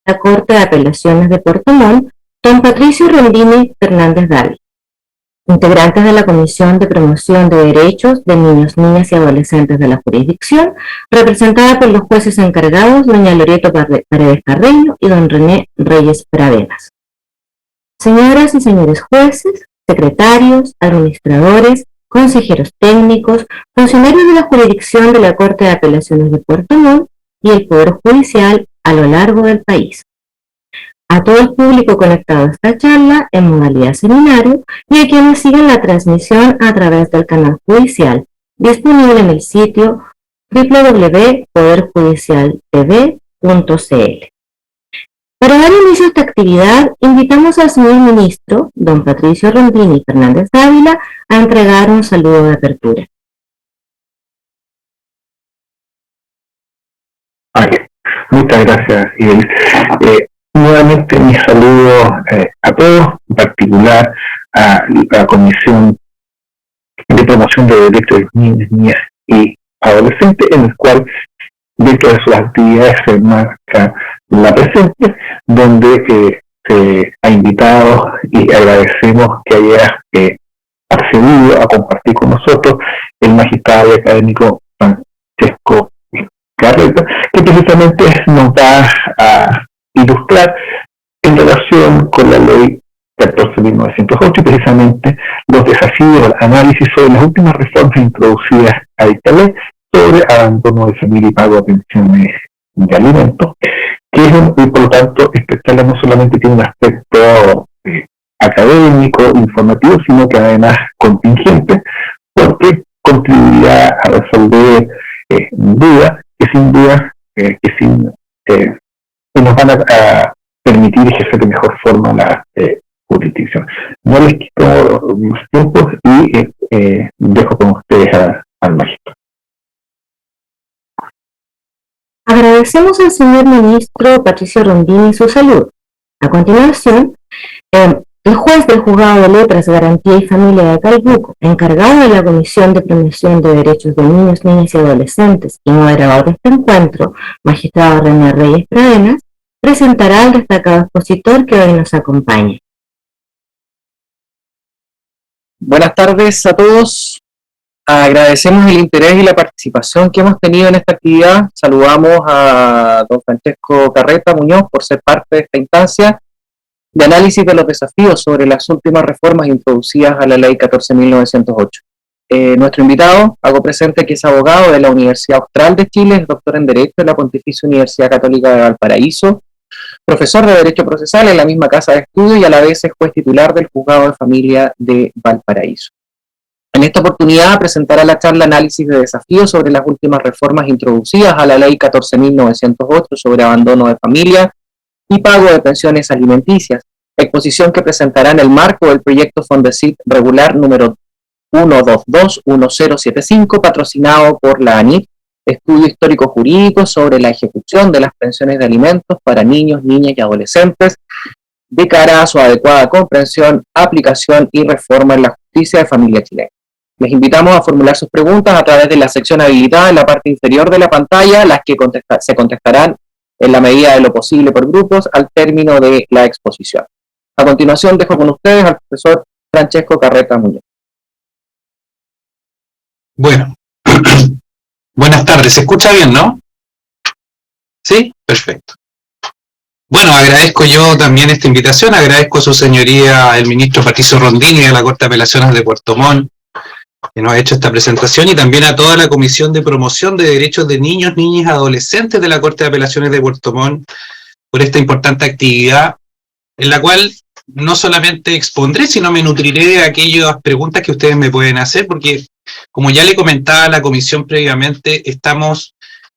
la Corte de Apelaciones de Puerto Montt, don Patricio Rondini Fernández Dávila. Integrantes de la Comisión de Promoción de Derechos de Niños, Niñas y Adolescentes de la jurisdicción, representada por los jueces encargados, doña Loreto Paredes Carreño y don René Reyes Pradenas. Señoras y señores jueces, secretarios, administradores, consejeros técnicos, funcionarios de la jurisdicción de la Corte de Apelaciones de Puerto Montt y el Poder Judicial a lo largo del país. A todo el público conectado a esta charla en modalidad seminario y a quienes siguen la transmisión a través del canal judicial, disponible en el sitio www.poderjudicialtv.cl. Para dar inicio a esta actividad, invitamos al señor ministro, don Patricio Rondini Fernández Dávila, a entregar un saludo de apertura. Muchas gracias, Ibel. Nuevamente mi saludo a todos, en particular a la Comisión de Promoción de Derechos de los Niños, Niñas y Adolescentes, en el cual dentro de sus actividades se marca la presente, donde se ha invitado y agradecemos que haya accedido a compartir con nosotros el magistrado académico Francesco Carreta, que precisamente nos va a ilustrar en relación con la ley 14.908 y precisamente los desafíos, el análisis sobre las últimas reformas introducidas a esta ley sobre abandono de familia y pago de pensiones de alimentos, que es y por lo tanto esta charla no solamente tiene un aspecto académico, informativo, sino que además contingente, porque contribuirá a resolver dudas que sin duda que nos van a permitir ejercer de mejor forma la jurisdicción. No les quito más tiempo y dejo con ustedes al magistrado. Agradecemos al señor ministro Patricio Rondini su salud. A continuación, el juez del Juzgado de Letras, Garantía y Familia de Calbuco, encargado de la Comisión de Promoción de Derechos de Niños, Niñas y Adolescentes y moderador de este encuentro, magistrado René Reyes Pradenas, presentará al destacado expositor que hoy nos acompaña. Buenas tardes a todos. Agradecemos el interés y la participación que hemos tenido en esta actividad. Saludamos a don Francesco Carreta Muñoz por ser parte de esta instancia de análisis de los desafíos sobre las últimas reformas introducidas a la ley 14.908. Nuestro invitado, hago presente que es abogado de la Universidad Austral de Chile, es doctor en Derecho de la Pontificia Universidad Católica de Valparaíso, profesor de Derecho Procesal en la misma casa de estudio y a la vez es juez titular del Juzgado de Familia de Valparaíso. En esta oportunidad presentará la charla Análisis de desafíos sobre las últimas reformas introducidas a la ley 14.908 sobre abandono de familia y pago de pensiones alimenticias, exposición que presentará en el marco del proyecto Fondesit regular número 1221075, patrocinado por la ANIT, Estudio Histórico Jurídico sobre la ejecución de las pensiones de alimentos para niños, niñas y adolescentes, de cara a su adecuada comprensión, aplicación y reforma en la justicia de familia chilena. Les invitamos a formular sus preguntas a través de la sección habilitada en la parte inferior de la pantalla, las que se contestarán en la medida de lo posible por grupos al término de la exposición. A continuación dejo con ustedes al profesor Francesco Carreta Muñoz. Bueno, buenas tardes. ¿Se escucha bien, no? ¿Sí? Perfecto. Bueno, agradezco yo también esta invitación, agradezco a su señoría el ministro Patricio Rondini de la Corte de Apelaciones de Puerto Montt, que nos ha hecho esta presentación, y también a toda la Comisión de Promoción de Derechos de Niños, Niñas y Adolescentes de la Corte de Apelaciones de Puerto Montt por esta importante actividad, en la cual no solamente expondré, sino me nutriré de aquellas preguntas que ustedes me pueden hacer, porque, como ya le comentaba a la comisión previamente, estamos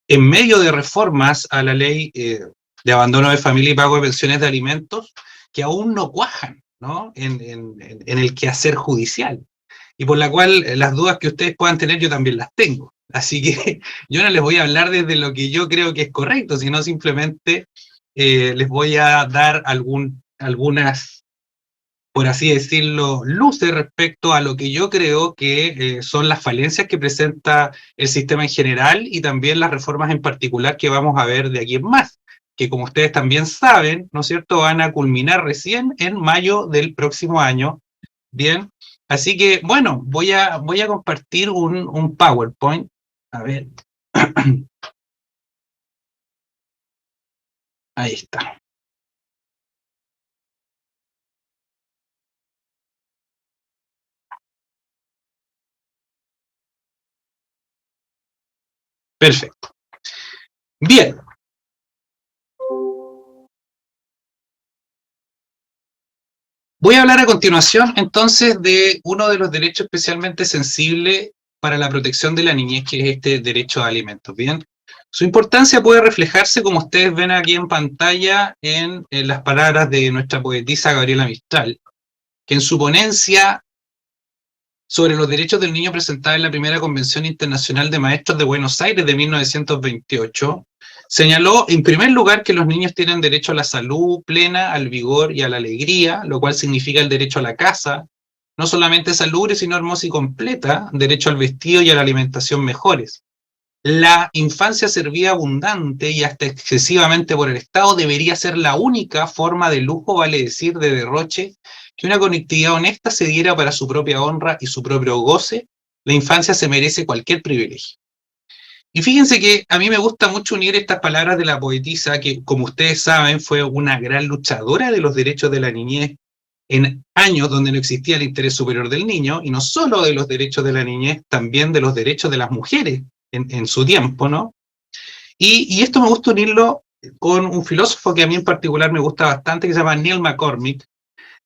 en medio de reformas a la ley de abandono de familia y pago de pensiones de alimentos que aún no cuajan, ¿no? en el quehacer judicial, y por la cual las dudas que ustedes puedan tener yo también las tengo. Así que yo no les voy a hablar desde lo que yo creo que es correcto, sino simplemente les voy a dar algunas, por así decirlo, luces respecto a lo que yo creo que son las falencias que presenta el sistema en general y también las reformas en particular que vamos a ver de aquí en más, que como ustedes también saben, ¿no es cierto?, van a culminar recién en mayo del próximo año. Bien, así que, bueno, voy a compartir un PowerPoint. A ver. Ahí está. Perfecto. Bien. Voy a hablar a continuación entonces de uno de los derechos especialmente sensibles para la protección de la niñez, que es este derecho a alimentos. Bien, su importancia puede reflejarse, como ustedes ven aquí en pantalla, en las palabras de nuestra poetisa Gabriela Mistral, que en su ponencia sobre los derechos del niño presentada en la primera Convención Internacional de Maestros de Buenos Aires de 1928, señaló en primer lugar que los niños tienen derecho a la salud plena, al vigor y a la alegría, lo cual significa el derecho a la casa, no solamente salubre, sino hermosa y completa, derecho al vestido y a la alimentación mejores. La infancia servida abundante y hasta excesivamente por el Estado debería ser la única forma de lujo, vale decir, de derroche, que una conectividad honesta se diera para su propia honra y su propio goce. La infancia se merece cualquier privilegio. Y fíjense que a mí me gusta mucho unir estas palabras de la poetisa, que como ustedes saben fue una gran luchadora de los derechos de la niñez en años donde no existía el interés superior del niño, y no solo de los derechos de la niñez, también de los derechos de las mujeres en su tiempo, ¿no? Y esto me gusta unirlo con un filósofo que a mí en particular me gusta bastante, que se llama Neil McCormick,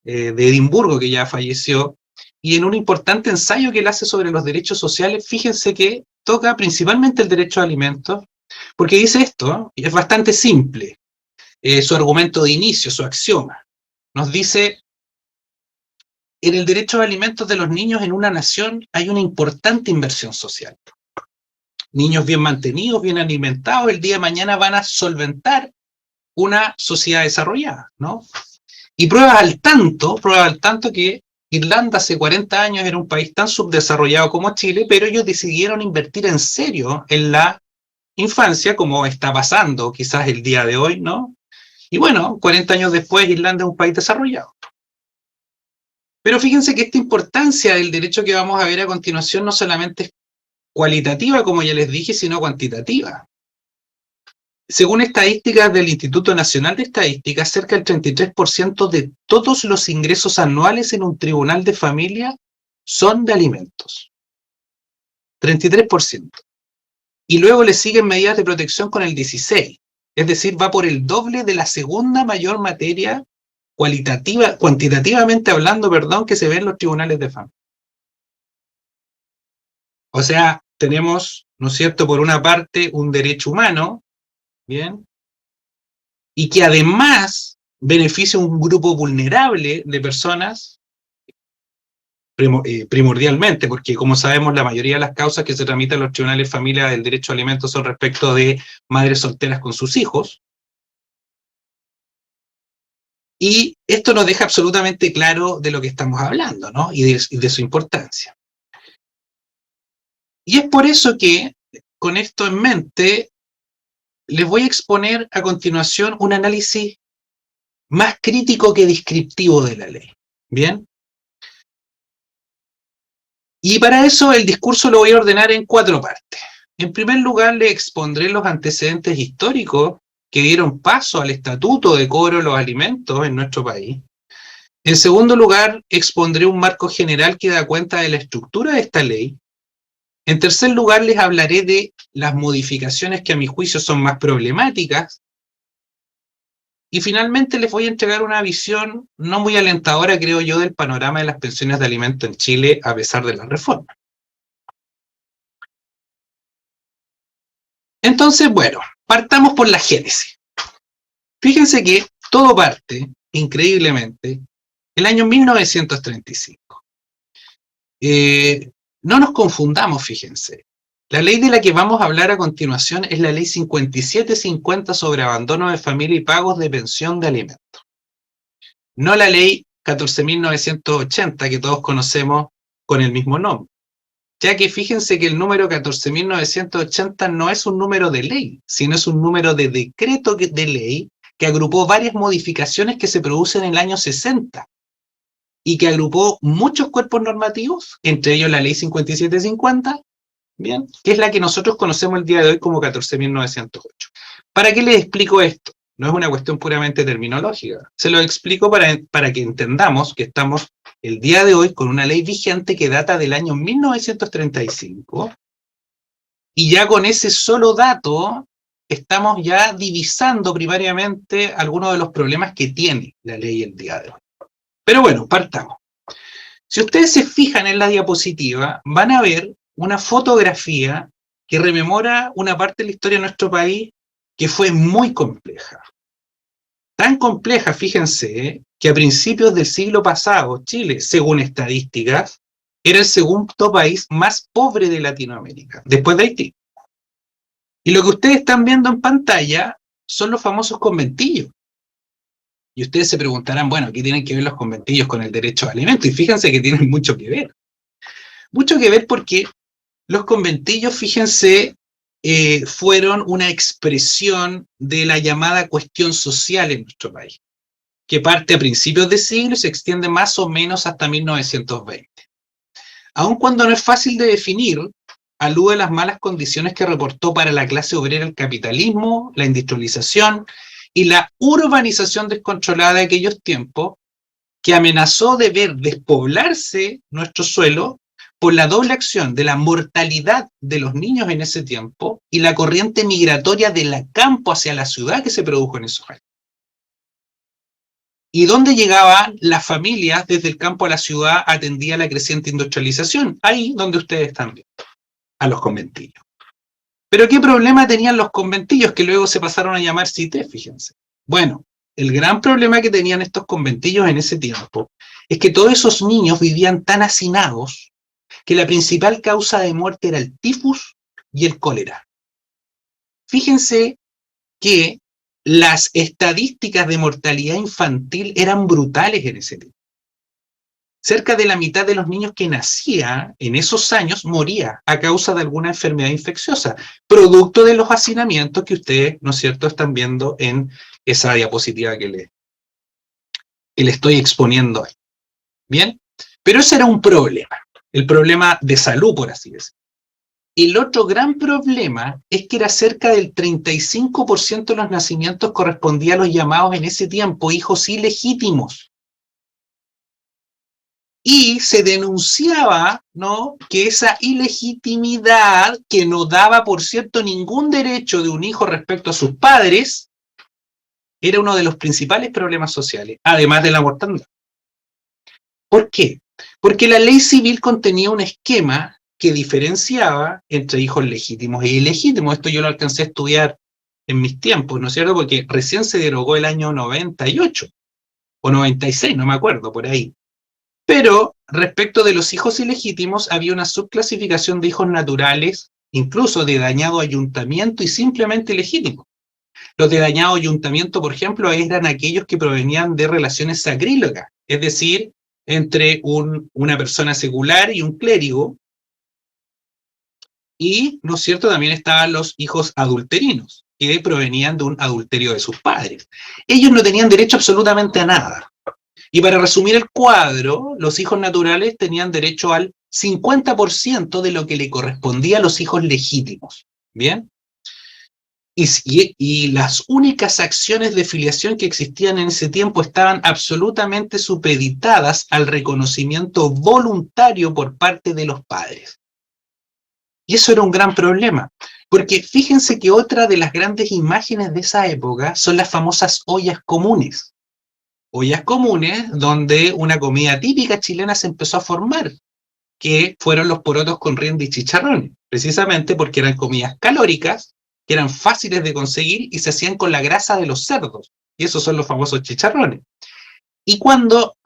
de Edimburgo, que ya falleció, y en un importante ensayo que él hace sobre los derechos sociales, fíjense que toca principalmente el derecho a alimentos, porque dice esto, y es bastante simple, su argumento de inicio, su axioma. Nos dice: en el derecho a alimentos de los niños en una nación hay una importante inversión social. Niños bien mantenidos, bien alimentados, el día de mañana van a solventar una sociedad desarrollada, ¿no? Y pruebas al tanto que Irlanda hace 40 años era un país tan subdesarrollado como Chile, pero ellos decidieron invertir en serio en la infancia, como está pasando quizás el día de hoy, ¿no? Y bueno, 40 años después Irlanda es un país desarrollado. Pero fíjense que esta importancia del derecho que vamos a ver a continuación no solamente es cualitativa, como ya les dije, sino cuantitativa. Según estadísticas del Instituto Nacional de Estadística, cerca del 33% de todos los ingresos anuales en un tribunal de familia son de alimentos. 33%. Y luego le siguen medidas de protección con el 16%. Es decir, va por el doble de la segunda mayor materia cuantitativamente hablando, que se ve en los tribunales de familia. O sea, tenemos, ¿no es cierto?, por una parte un derecho humano, ¿bien?, y que además beneficia a un grupo vulnerable de personas, primordialmente, porque como sabemos la mayoría de las causas que se tramitan en los tribunales de familia del derecho a alimentos son respecto de madres solteras con sus hijos, y esto nos deja absolutamente claro de lo que estamos hablando, ¿no?, y de su importancia. Y es por eso que, con esto en mente, les voy a exponer a continuación un análisis más crítico que descriptivo de la ley. ¿Bien? Y para eso el discurso lo voy a ordenar en 4 partes. En primer lugar, le expondré los antecedentes históricos que dieron paso al estatuto de cobro de los alimentos en nuestro país. En segundo lugar, expondré un marco general que da cuenta de la estructura de esta ley. En tercer lugar, les hablaré de las modificaciones que a mi juicio son más problemáticas. Y finalmente les voy a entregar una visión no muy alentadora, creo yo, del panorama de las pensiones de alimentos en Chile a pesar de la reforma. Entonces, bueno, partamos por la génesis. Fíjense que todo parte, increíblemente, el año 1935. No nos confundamos, fíjense. La ley de la que vamos a hablar a continuación es la ley 5750 sobre abandono de familia y pagos de pensión de alimentos. No la ley 14.980 que todos conocemos con el mismo nombre. ya que fíjense que el número 14.980 no es un número de ley, sino es un número de decreto de ley que agrupó varias modificaciones que se producen en el año 60 y que agrupó muchos cuerpos normativos, entre ellos la ley 5750, bien, que es la que nosotros conocemos el día de hoy como 14.908. ¿Para qué les explico esto? No es una cuestión puramente terminológica. Se lo explico para que entendamos que estamos el día de hoy con una ley vigente que data del año 1935 y ya con ese solo dato estamos ya divisando primariamente algunos de los problemas que tiene la ley el día de hoy. Pero bueno, partamos. Si ustedes se fijan en la diapositiva, van a ver una fotografía que rememora una parte de la historia de nuestro país que fue muy compleja. Tan compleja, fíjense, que a principios del siglo pasado, Chile, según estadísticas, era el segundo país más pobre de Latinoamérica, después de Haití. Y lo que ustedes están viendo en pantalla son los famosos conventillos. Y ustedes se preguntarán, bueno, ¿qué tienen que ver los conventillos con el derecho al alimento? Y fíjense que tienen mucho que ver. Mucho que ver porque los conventillos, fíjense, fueron una expresión de la llamada cuestión social en nuestro país, que parte a principios de siglo y se extiende más o menos hasta 1920. Aun cuando no es fácil de definir, alude a las malas condiciones que reportó para la clase obrera el capitalismo, la industrialización y la urbanización descontrolada de aquellos tiempos, que amenazó de ver despoblarse nuestro suelo por la doble acción de la mortalidad de los niños en ese tiempo y la corriente migratoria del campo hacia la ciudad que se produjo en esos años. ¿Y dónde llegaban las familias desde el campo a la ciudad atendía la creciente industrialización? Ahí donde ustedes están viendo, a los conventillos. Pero ¿qué problema tenían los conventillos que luego se pasaron a llamar CITES, fíjense? Bueno, el gran problema que tenían estos conventillos en ese tiempo es que todos esos niños vivían tan hacinados que la principal causa de muerte era el tifus y el cólera. Fíjense que las estadísticas de mortalidad infantil eran brutales en ese tiempo. Cerca de la mitad de los niños que nacían en esos años moría a causa de alguna enfermedad infecciosa, producto de los hacinamientos que ustedes, ¿no es cierto?, están viendo en esa diapositiva que le estoy exponiendo ahí. ¿Bien? Pero ese era un problema, el problema de salud, por así decirlo. El otro gran problema es que era cerca del 35% de los nacimientos correspondía a los llamados en ese tiempo hijos ilegítimos. Y se denunciaba, ¿no?, que esa ilegitimidad, que no daba, por cierto, ningún derecho de un hijo respecto a sus padres, era uno de los principales problemas sociales, además de la mortandad. ¿Por qué? Porque la ley civil contenía un esquema que diferenciaba entre hijos legítimos e ilegítimos. Esto yo lo alcancé a estudiar en mis tiempos, ¿no es cierto? Porque recién se derogó el año 98 o 96, no me acuerdo, por ahí. Pero respecto de los hijos ilegítimos había una subclasificación de hijos naturales, incluso de dañado ayuntamiento y simplemente ilegítimos. Los de dañado ayuntamiento, por ejemplo, eran aquellos que provenían de relaciones sacrílegas, es decir, entre una persona secular y un clérigo. Y, ¿no es cierto?, también estaban los hijos adulterinos, que provenían de un adulterio de sus padres. Ellos no tenían derecho absolutamente a nada. Y para resumir el cuadro, los hijos naturales tenían derecho al 50% de lo que le correspondía a los hijos legítimos. ¿Bien? Y las únicas acciones de filiación que existían en ese tiempo estaban absolutamente supeditadas al reconocimiento voluntario por parte de los padres. Y eso era un gran problema, porque fíjense que otra de las grandes imágenes de esa época son las famosas ollas comunes. Ollas comunes donde una comida típica chilena se empezó a formar, que fueron los porotos con rienda y chicharrón, precisamente porque eran comidas calóricas, que eran fáciles de conseguir y se hacían con la grasa de los cerdos, y esos son los famosos chicharrones. Y cuando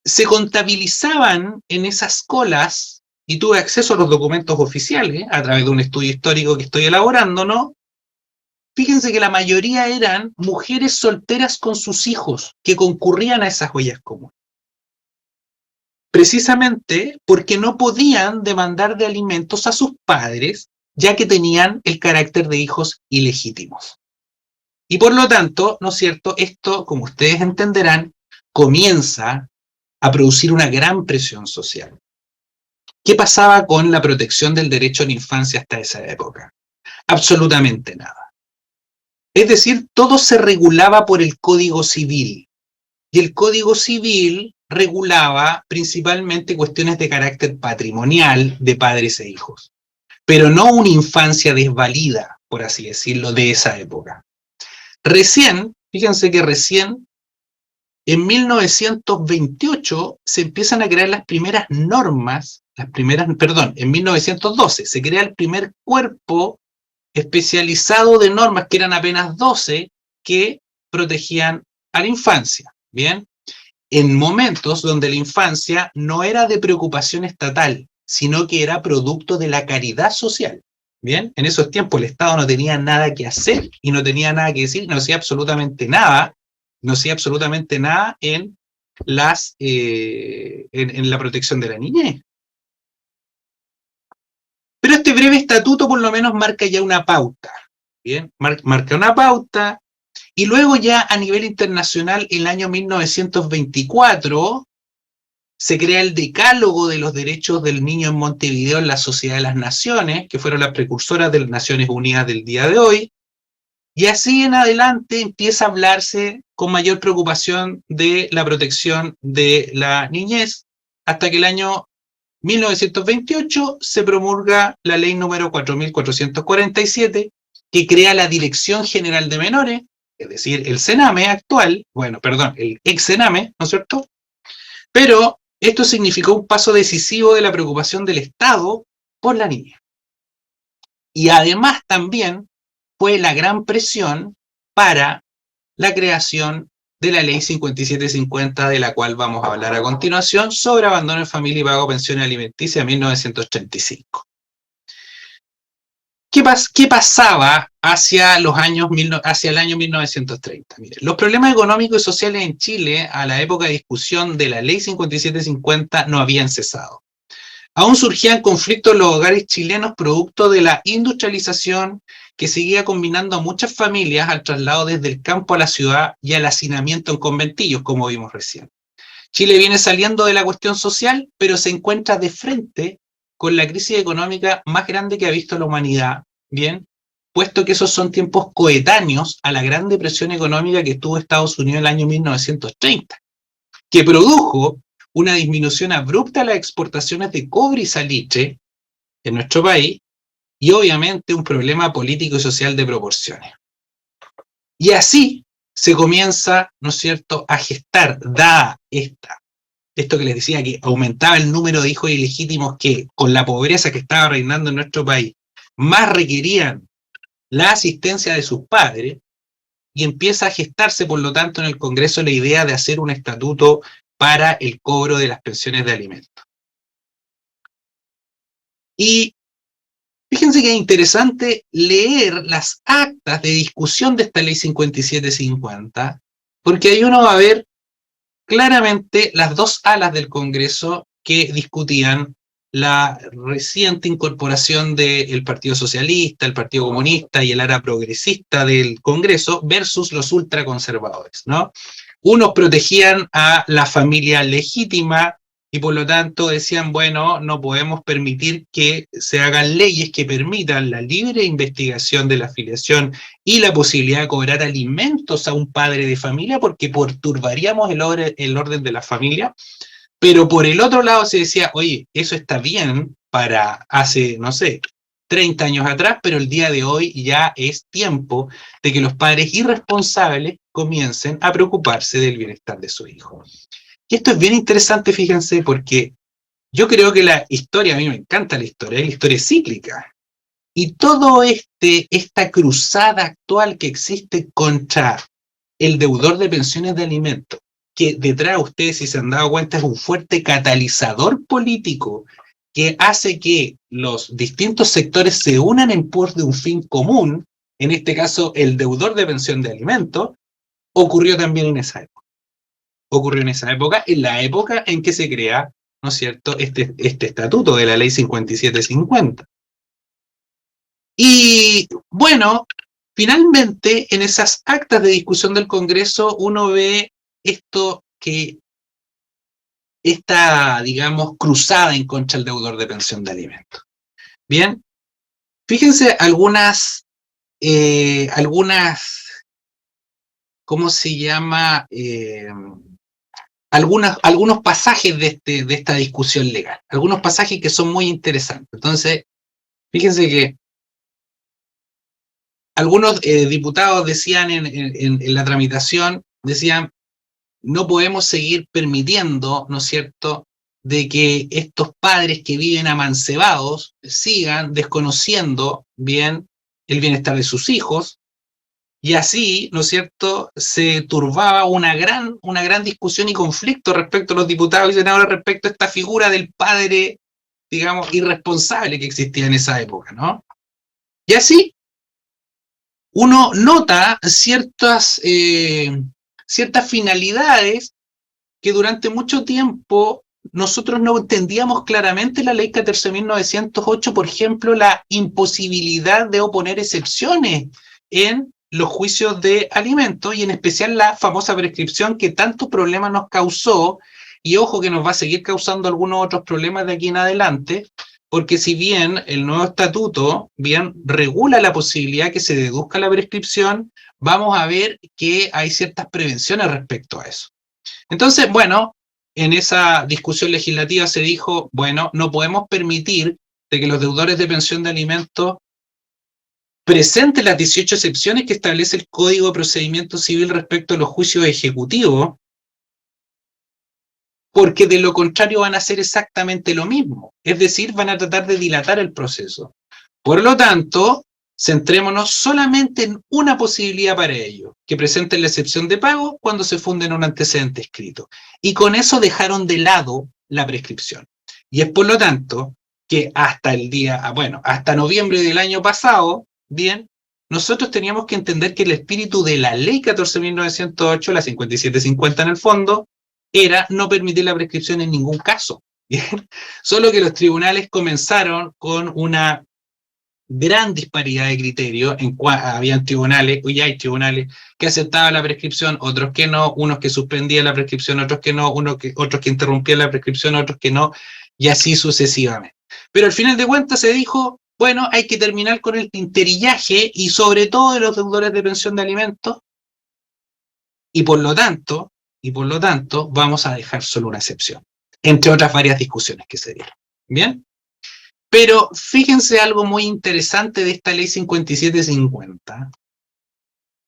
se contabilizaban en esas colas, y tuve acceso a los documentos oficiales a través de un estudio histórico que estoy elaborando, ¿no?, fíjense que la mayoría eran mujeres solteras con sus hijos que concurrían a esas ollas comunes. precisamente porque no podían demandar de alimentos a sus padres, ya que tenían el carácter de hijos ilegítimos. Y por lo tanto, ¿no es cierto?, esto, como ustedes entenderán, comienza a producir una gran presión social. ¿Qué pasaba con la protección del derecho a la infancia hasta esa época? Absolutamente nada. Es decir, todo se regulaba por el Código Civil. Y el Código Civil regulaba principalmente cuestiones de carácter patrimonial de padres e hijos, pero no una infancia desvalida, por así decirlo, de esa época. Recién, fíjense que recién, en 1928 se empiezan a crear las primeras normas, en 1912 se crea el primer cuerpo especializado de normas, que eran apenas 12, que protegían a la infancia, ¿bien? En momentos donde la infancia no era de preocupación estatal, sino que era producto de la caridad social, ¿bien? En esos tiempos el Estado no tenía nada que hacer y no tenía nada que decir, no hacía absolutamente nada, en la protección de la niñez. Pero este breve estatuto por lo menos marca ya una pauta, ¿bien? Marca una pauta, y luego ya a nivel internacional, el año 1924, se crea el Decálogo de los Derechos del Niño en Montevideo en la Sociedad de las Naciones, que fueron las precursoras de las Naciones Unidas del día de hoy, y así en adelante empieza a hablarse con mayor preocupación de la protección de la niñez, hasta que el año 1928 se promulga la ley número 4447, que crea la Dirección General de Menores, es decir, el CENAME actual, el ex CENAME, ¿no es cierto? Pero esto significó un paso decisivo de la preocupación del Estado por la niña. Y además también fue la gran presión para la creación de la ley 5750, de la cual vamos a hablar a continuación, sobre abandono en familia y pago de pensión alimenticia, 1935. ¿Qué pasaba hacia el año 1930? Miren, los problemas económicos y sociales en Chile a la época de discusión de la ley 5750 no habían cesado. Aún surgían conflictos en los hogares chilenos producto de la industrialización que seguía combinando a muchas familias al traslado desde el campo a la ciudad y al hacinamiento en conventillos, como vimos recién. Chile viene saliendo de la cuestión social, pero se encuentra de frente con la crisis económica más grande que ha visto la humanidad, ¿bien? Puesto que esos son tiempos coetáneos a la gran depresión económica que tuvo Estados Unidos en el año 1930, que produjo una disminución abrupta de las exportaciones de cobre y salitre en nuestro país, y obviamente un problema político y social de proporciones. Y así se comienza, ¿no es cierto?, a gestar, dada esto que les decía, que aumentaba el número de hijos ilegítimos que, con la pobreza que estaba reinando en nuestro país, más requerían la asistencia de sus padres, y empieza a gestarse, por lo tanto, en el Congreso la idea de hacer un estatuto para el cobro de las pensiones de alimentos. Y fíjense que es interesante leer las actas de discusión de esta ley 5750, porque ahí uno va a ver claramente las dos alas del Congreso que discutían la reciente incorporación del Partido Socialista, el Partido Comunista y el ala progresista del Congreso versus los ultraconservadores, ¿no? Unos protegían a la familia legítima y por lo tanto decían, bueno, no podemos permitir que se hagan leyes que permitan la libre investigación de la filiación y la posibilidad de cobrar alimentos a un padre de familia, porque perturbaríamos el orden de la familia. Pero por el otro lado se decía, oye, eso está bien para hace, no sé, 30 años atrás, pero el día de hoy ya es tiempo de que los padres irresponsables comiencen a preocuparse del bienestar de su hijo. Y esto es bien interesante, fíjense, porque yo creo que la historia, a mí me encanta la historia es cíclica. Y todo esta cruzada actual que existe contra el deudor de pensiones de alimentos, que detrás de ustedes, si se han dado cuenta, es un fuerte catalizador político que hace que los distintos sectores se unan en pos de un fin común, en este caso el deudor de pensión de alimentos, ocurrió también en esa época. Ocurrió en esa época, en la época en que se crea ¿no es cierto?, este estatuto de la ley 5750. Y bueno, finalmente en esas actas de discusión del Congreso uno ve esta, digamos, cruzada en contra del deudor de pensión de alimentos. Bien, fíjense algunas, ¿cómo se llama? Algunos pasajes de esta discusión legal, algunos pasajes que son muy interesantes. Entonces, fíjense que algunos diputados decían en la tramitación, decían, no podemos seguir permitiendo, ¿no es cierto?, de que estos padres que viven amancebados sigan desconociendo bien el bienestar de sus hijos, y así, ¿no es cierto?, se turbaba una gran discusión y conflicto respecto a los diputados y senadores respecto a esta figura del padre, digamos, irresponsable que existía en esa época, ¿no? Y así uno nota ciertas finalidades que durante mucho tiempo nosotros no entendíamos claramente la ley 14.908, por ejemplo, la imposibilidad de oponer excepciones en los juicios de alimentos y en especial la famosa prescripción que tantos problemas nos causó, y ojo que nos va a seguir causando algunos otros problemas de aquí en adelante, porque si bien el nuevo estatuto bien regula la posibilidad que se deduzca la prescripción, vamos a ver que hay ciertas prevenciones respecto a eso. Entonces, bueno, en esa discusión legislativa se dijo, bueno, no podemos permitir de que los deudores de pensión de alimentos presenten las 18 excepciones que establece el Código de Procedimiento Civil respecto a los juicios ejecutivos, porque de lo contrario van a hacer exactamente lo mismo, es decir, van a tratar de dilatar el proceso. Por lo tanto, centrémonos solamente en una posibilidad para ello, que presenten la excepción de pago cuando se funden un antecedente escrito. Y con eso dejaron de lado la prescripción. Y es por lo tanto que hasta hasta noviembre del año pasado, bien, nosotros teníamos que entender que el espíritu de la ley 14.908, la 5750 en el fondo, era no permitir la prescripción en ningún caso. Bien, solo que los tribunales comenzaron con una gran disparidad de criterios, habían tribunales, hoy hay tribunales que aceptaban la prescripción, otros que no, unos que suspendían la prescripción, otros que no, otros que interrumpían la prescripción, otros que no, y así sucesivamente. Pero al final de cuentas se dijo, bueno, hay que terminar con el tinterillaje y sobre todo de los deudores de pensión de alimentos, y por lo tanto, vamos a dejar solo una excepción, entre otras varias discusiones que se dieron. ¿Bien? Pero fíjense algo muy interesante de esta ley 5750,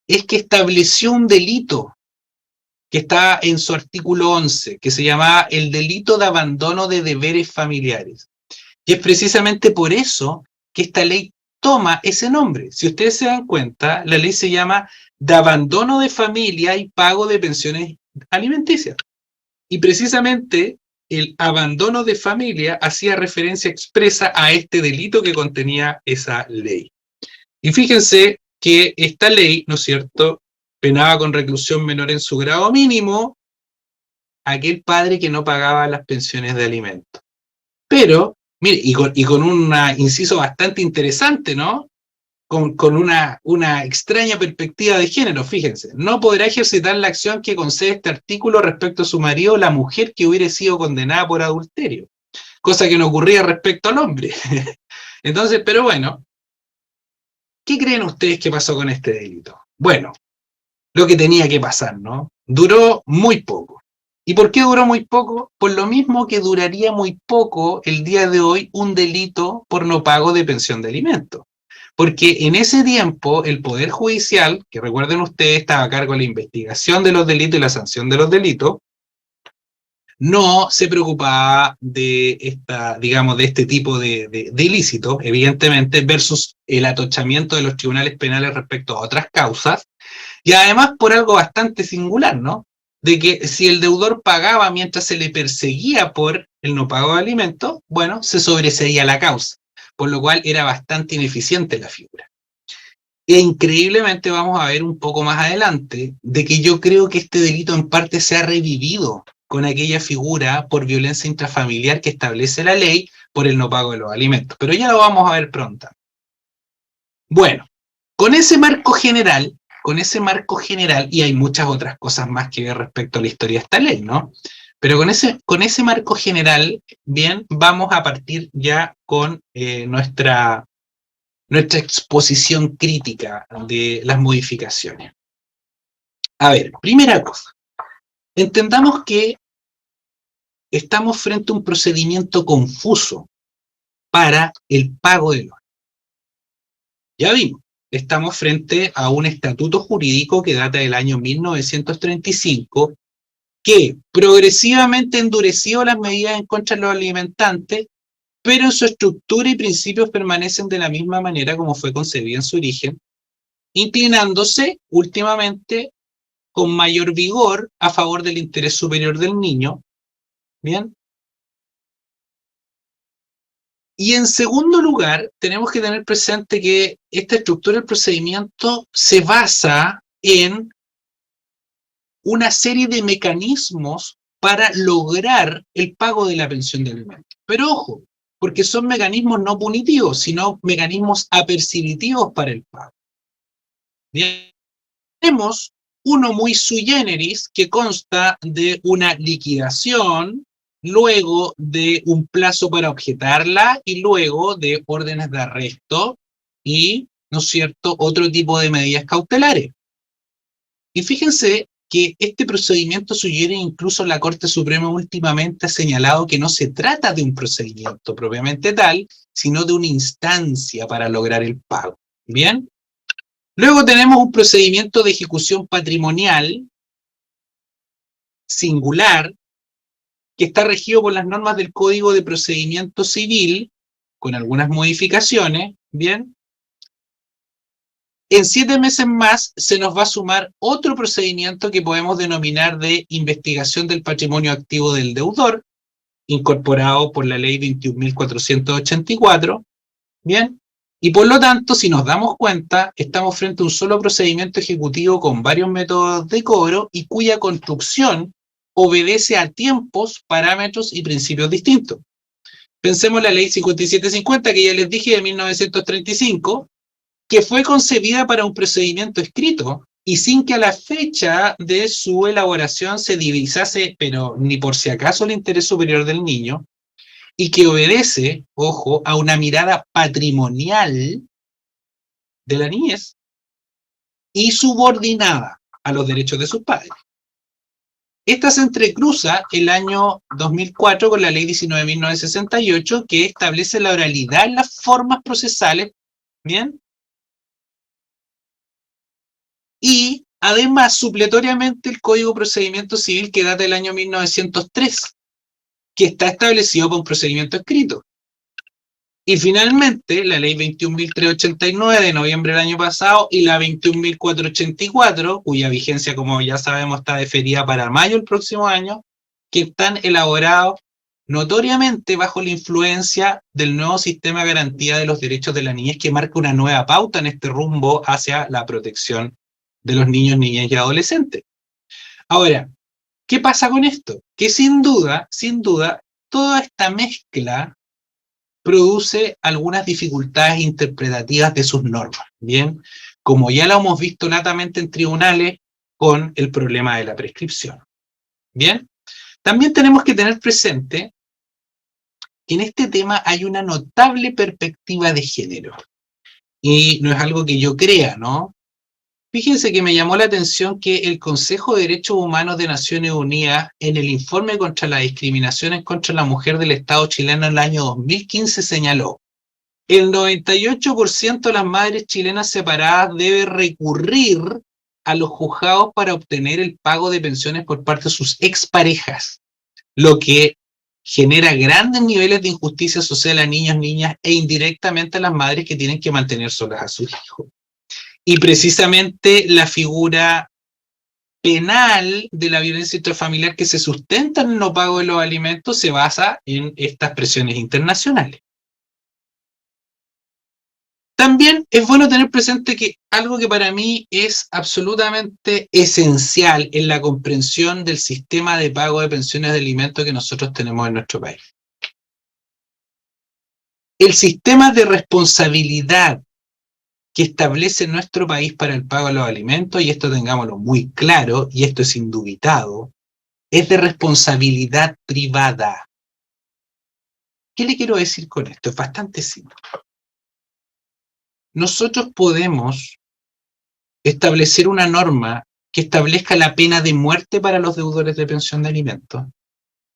es que estableció un delito que está en su artículo 11, que se llamaba el delito de abandono de deberes familiares. Y es precisamente por eso que esta ley toma ese nombre. Si ustedes se dan cuenta, la ley se llama de abandono de familia y pago de pensiones alimenticias. Y precisamente el abandono de familia hacía referencia expresa a este delito que contenía esa ley. Y fíjense que esta ley, ¿no es cierto?, penaba con reclusión menor en su grado mínimo a aquel padre que no pagaba las pensiones de alimentos. Pero, mire, y con un inciso bastante interesante, ¿no? Con una extraña perspectiva de género, fíjense. No podrá ejercitar la acción que concede este artículo respecto a su marido la mujer que hubiera sido condenada por adulterio. Cosa que no ocurría respecto al hombre. Entonces, pero bueno, ¿qué creen ustedes que pasó con este delito? Bueno, lo que tenía que pasar, ¿no? Duró muy poco. ¿Y por qué duró muy poco? Por lo mismo que duraría muy poco el día de hoy un delito por no pago de pensión de alimentos. Porque en ese tiempo el Poder Judicial, que recuerden ustedes, estaba a cargo de la investigación de los delitos y la sanción de los delitos, no se preocupaba de este tipo de ilícitos, evidentemente, versus el atochamiento de los tribunales penales respecto a otras causas, y además por algo bastante singular, ¿no? De que si el deudor pagaba mientras se le perseguía por el no pago de alimentos, bueno, se sobreseía la causa, por lo cual era bastante ineficiente la figura. E increíblemente vamos a ver un poco más adelante de que yo creo que este delito en parte se ha revivido con aquella figura por violencia intrafamiliar que establece la ley por el no pago de los alimentos. Pero ya lo vamos a ver pronto. Bueno, con ese marco general, y hay muchas otras cosas más que ver respecto a la historia de esta ley, ¿no? Pero con ese marco general, bien, vamos a partir ya con nuestra exposición crítica de las modificaciones. A ver, primera cosa, entendamos que estamos frente a un procedimiento confuso para el pago de los. Ya vimos, estamos frente a un estatuto jurídico que data del año 1935, que progresivamente endureció las medidas en contra de los alimentantes, pero en su estructura y principios permanecen de la misma manera como fue concebida en su origen, inclinándose últimamente con mayor vigor a favor del interés superior del niño. Bien. Y en segundo lugar, tenemos que tener presente que esta estructura del procedimiento se basa en una serie de mecanismos para lograr el pago de la pensión de alimentos. Pero ojo, porque son mecanismos no punitivos, sino mecanismos apercibitivos para el pago. Bien. Tenemos uno muy sui generis que consta de una liquidación, luego de un plazo para objetarla y luego de órdenes de arresto y, ¿no es cierto?, otro tipo de medidas cautelares. Y fíjense que este procedimiento sui generis, incluso la Corte Suprema últimamente ha señalado que no se trata de un procedimiento propiamente tal, sino de una instancia para lograr el pago. ¿Bien? Luego tenemos un procedimiento de ejecución patrimonial singular que está regido por las normas del Código de Procedimiento Civil, con algunas modificaciones, ¿bien? En 7 meses más se nos va a sumar otro procedimiento que podemos denominar de investigación del patrimonio activo del deudor, incorporado por la ley 21.484, ¿bien? Y por lo tanto, si nos damos cuenta, estamos frente a un solo procedimiento ejecutivo con varios métodos de cobro y cuya construcción obedece a tiempos, parámetros y principios distintos. Pensemos en la ley 5750, que ya les dije, de 1935, que fue concebida para un procedimiento escrito y sin que a la fecha de su elaboración se divisase, pero ni por si acaso, el interés superior del niño, y que obedece, ojo, a una mirada patrimonial de la niñez y subordinada a los derechos de sus padres. Esta se entrecruza el año 2004 con la ley 19.968, que establece la oralidad en las formas procesales, ¿bien? Y además, supletoriamente, el Código de Procedimiento Civil, que data del año 1903, que está establecido por un procedimiento escrito. Y finalmente, la ley 21.389 de noviembre del año pasado y la 21.484, cuya vigencia, como ya sabemos, está deferida para mayo del próximo año, que están elaborados notoriamente bajo la influencia del nuevo sistema de garantía de los derechos de la niñez, que marca una nueva pauta en este rumbo hacia la protección de los niños, niñas y adolescentes. Ahora, ¿qué pasa con esto? Que sin duda, toda esta mezcla produce algunas dificultades interpretativas de sus normas, ¿bien? Como ya lo hemos visto latamente en tribunales con el problema de la prescripción, ¿bien? También tenemos que tener presente que en este tema hay una notable perspectiva de género. Y no es algo que yo crea, ¿no? Fíjense que me llamó la atención que el Consejo de Derechos Humanos de Naciones Unidas, en el informe contra las discriminaciones contra la mujer del Estado chileno en el año 2015, señaló: el 98% de las madres chilenas separadas debe recurrir a los juzgados para obtener el pago de pensiones por parte de sus exparejas, lo que genera grandes niveles de injusticia social a niños, niñas e indirectamente a las madres que tienen que mantener solas a sus hijos. Y precisamente la figura penal de la violencia intrafamiliar que se sustenta en el no pago de los alimentos se basa en estas presiones internacionales. También es bueno tener presente que algo que para mí es absolutamente esencial en la comprensión del sistema de pago de pensiones de alimentos que nosotros tenemos en nuestro país. El sistema de responsabilidad que establece nuestro país para el pago de los alimentos, y esto tengámoslo muy claro, y esto es indubitado, es de responsabilidad privada. ¿Qué le quiero decir con esto? Es bastante simple. Nosotros podemos establecer una norma que establezca la pena de muerte para los deudores de pensión de alimentos,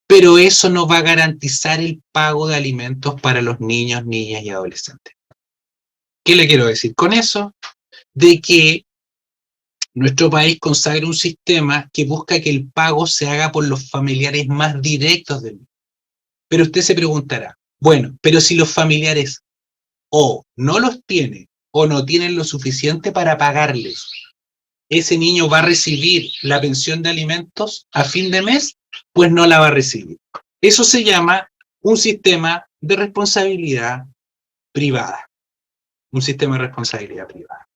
pero eso no va a garantizar el pago de alimentos para los niños, niñas y adolescentes. ¿Qué le quiero decir con eso? De que nuestro país consagra un sistema que busca que el pago se haga por los familiares más directos del niño. Pero usted se preguntará, bueno, pero si los familiares o no los tienen o no tienen lo suficiente para pagarles, ¿ese niño va a recibir la pensión de alimentos a fin de mes? Pues no la va a recibir. Eso se llama un sistema de responsabilidad privada. Un sistema de responsabilidad privada.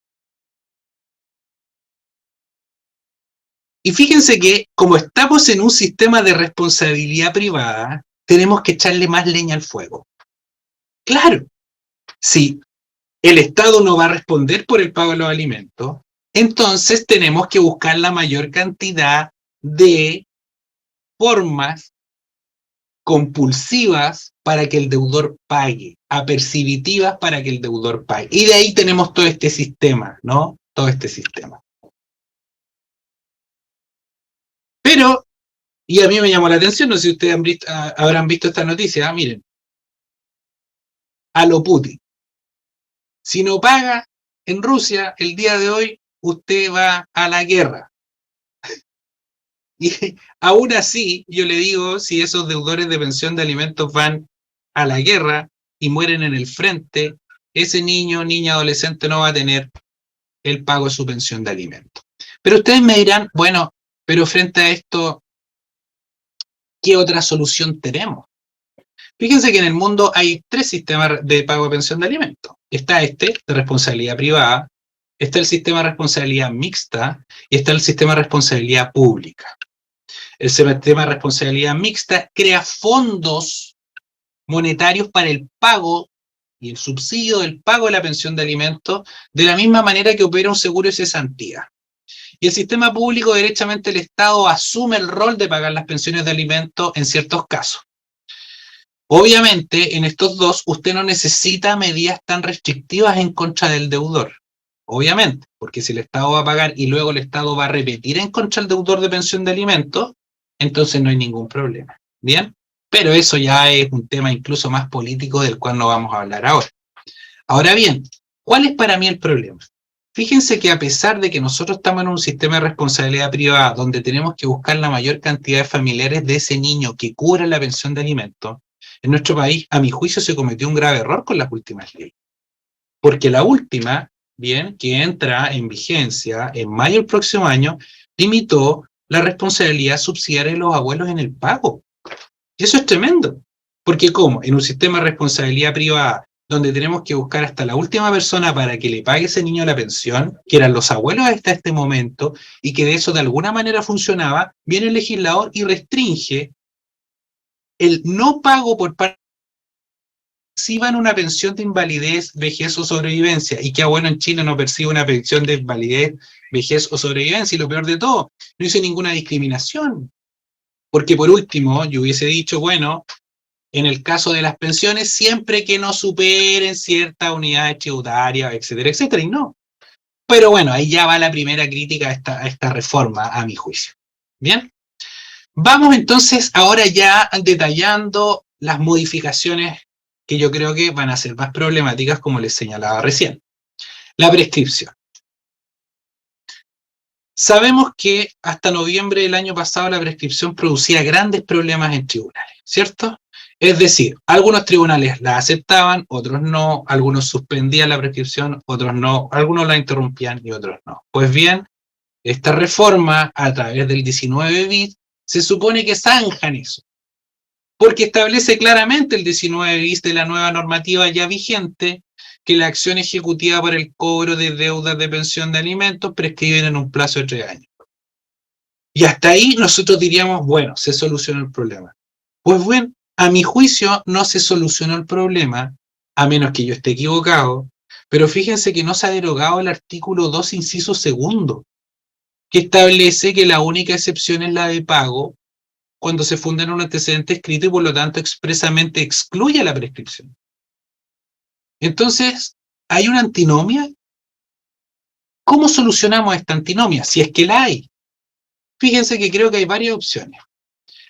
Y fíjense que, como estamos en un sistema de responsabilidad privada, tenemos que echarle más leña al fuego. Claro, si el Estado no va a responder por el pago de los alimentos, entonces tenemos que buscar la mayor cantidad de formas compulsivas para que el deudor pague, apercibitivas para que el deudor pague. Y de ahí tenemos todo este sistema, ¿no? Todo este sistema. Pero, y a mí me llamó la atención, no sé si ustedes habrán visto esta noticia, miren, a lo Putin. Si no paga en Rusia el día de hoy, usted va a la guerra. Y aún así, yo le digo, si esos deudores de pensión de alimentos van a la guerra y mueren en el frente, ese niño, niña, adolescente no va a tener el pago de su pensión de alimentos. Pero ustedes me dirán, bueno, pero frente a esto, ¿qué otra solución tenemos? Fíjense que en el mundo hay 3 sistemas de pago de pensión de alimentos. Está este, de responsabilidad privada, está el sistema de responsabilidad mixta y está el sistema de responsabilidad pública. El sistema de responsabilidad mixta crea fondos monetarios para el pago y el subsidio del pago de la pensión de alimentos de la misma manera que opera un seguro de cesantía. Y el sistema público, derechamente el Estado asume el rol de pagar las pensiones de alimentos en ciertos casos. Obviamente, en estos dos, usted no necesita medidas tan restrictivas en contra del deudor. Obviamente, porque si el Estado va a pagar y luego el Estado va a repetir en contra del deudor de pensión de alimentos, entonces no hay ningún problema. ¿Bien? Pero eso ya es un tema incluso más político del cual no vamos a hablar ahora. Ahora bien, ¿cuál es para mí el problema? Fíjense que a pesar de que nosotros estamos en un sistema de responsabilidad privada donde tenemos que buscar la mayor cantidad de familiares de ese niño que cubra la pensión de alimentos, en nuestro país, a mi juicio, se cometió un grave error con las últimas leyes. Porque la última, bien, que entra en vigencia en mayo del próximo año, limitó la responsabilidad subsidiaria de los abuelos en el pago. Y eso es tremendo. Porque ¿cómo? En un sistema de responsabilidad privada, donde tenemos que buscar hasta la última persona para que le pague a ese niño la pensión, que eran los abuelos hasta este momento, y que de eso de alguna manera funcionaba, viene el legislador y restringe el no pago por parte perciban una pensión de invalidez, vejez o sobrevivencia. Y qué bueno en Chile no percibe una pensión de invalidez, vejez o sobrevivencia. Y lo peor de todo, no hice ninguna discriminación. Porque por último, yo hubiese dicho, bueno, en el caso de las pensiones, siempre que no superen ciertas unidades tributarias, etcétera, etcétera, y no. Pero bueno, ahí ya va la primera crítica a esta reforma, a mi juicio. Bien. Vamos entonces ahora ya detallando las modificaciones que yo creo que van a ser más problemáticas, como les señalaba recién. La prescripción. Sabemos que hasta noviembre del año pasado la prescripción producía grandes problemas en tribunales, ¿cierto? Es decir, algunos tribunales la aceptaban, otros no, algunos suspendían la prescripción, otros no, algunos la interrumpían y otros no. Pues bien, esta reforma, a través del 19 bis, se supone que zanjan eso. porque establece claramente el 19 bis de la nueva normativa ya vigente que la acción ejecutiva por el cobro de deudas de pensión de alimentos prescriben en un plazo de 3 años. Y hasta ahí nosotros diríamos, bueno, se solucionó el problema. Pues bueno, a mi juicio no se solucionó el problema, a menos que yo esté equivocado, pero fíjense que no se ha derogado el artículo 2, inciso segundo, que establece que la única excepción es la de pago cuando se funda en un antecedente escrito y por lo tanto expresamente excluye la prescripción. Entonces, ¿hay una antinomia? ¿Cómo solucionamos esta antinomia? Si es que la hay. Fíjense que creo que hay varias opciones.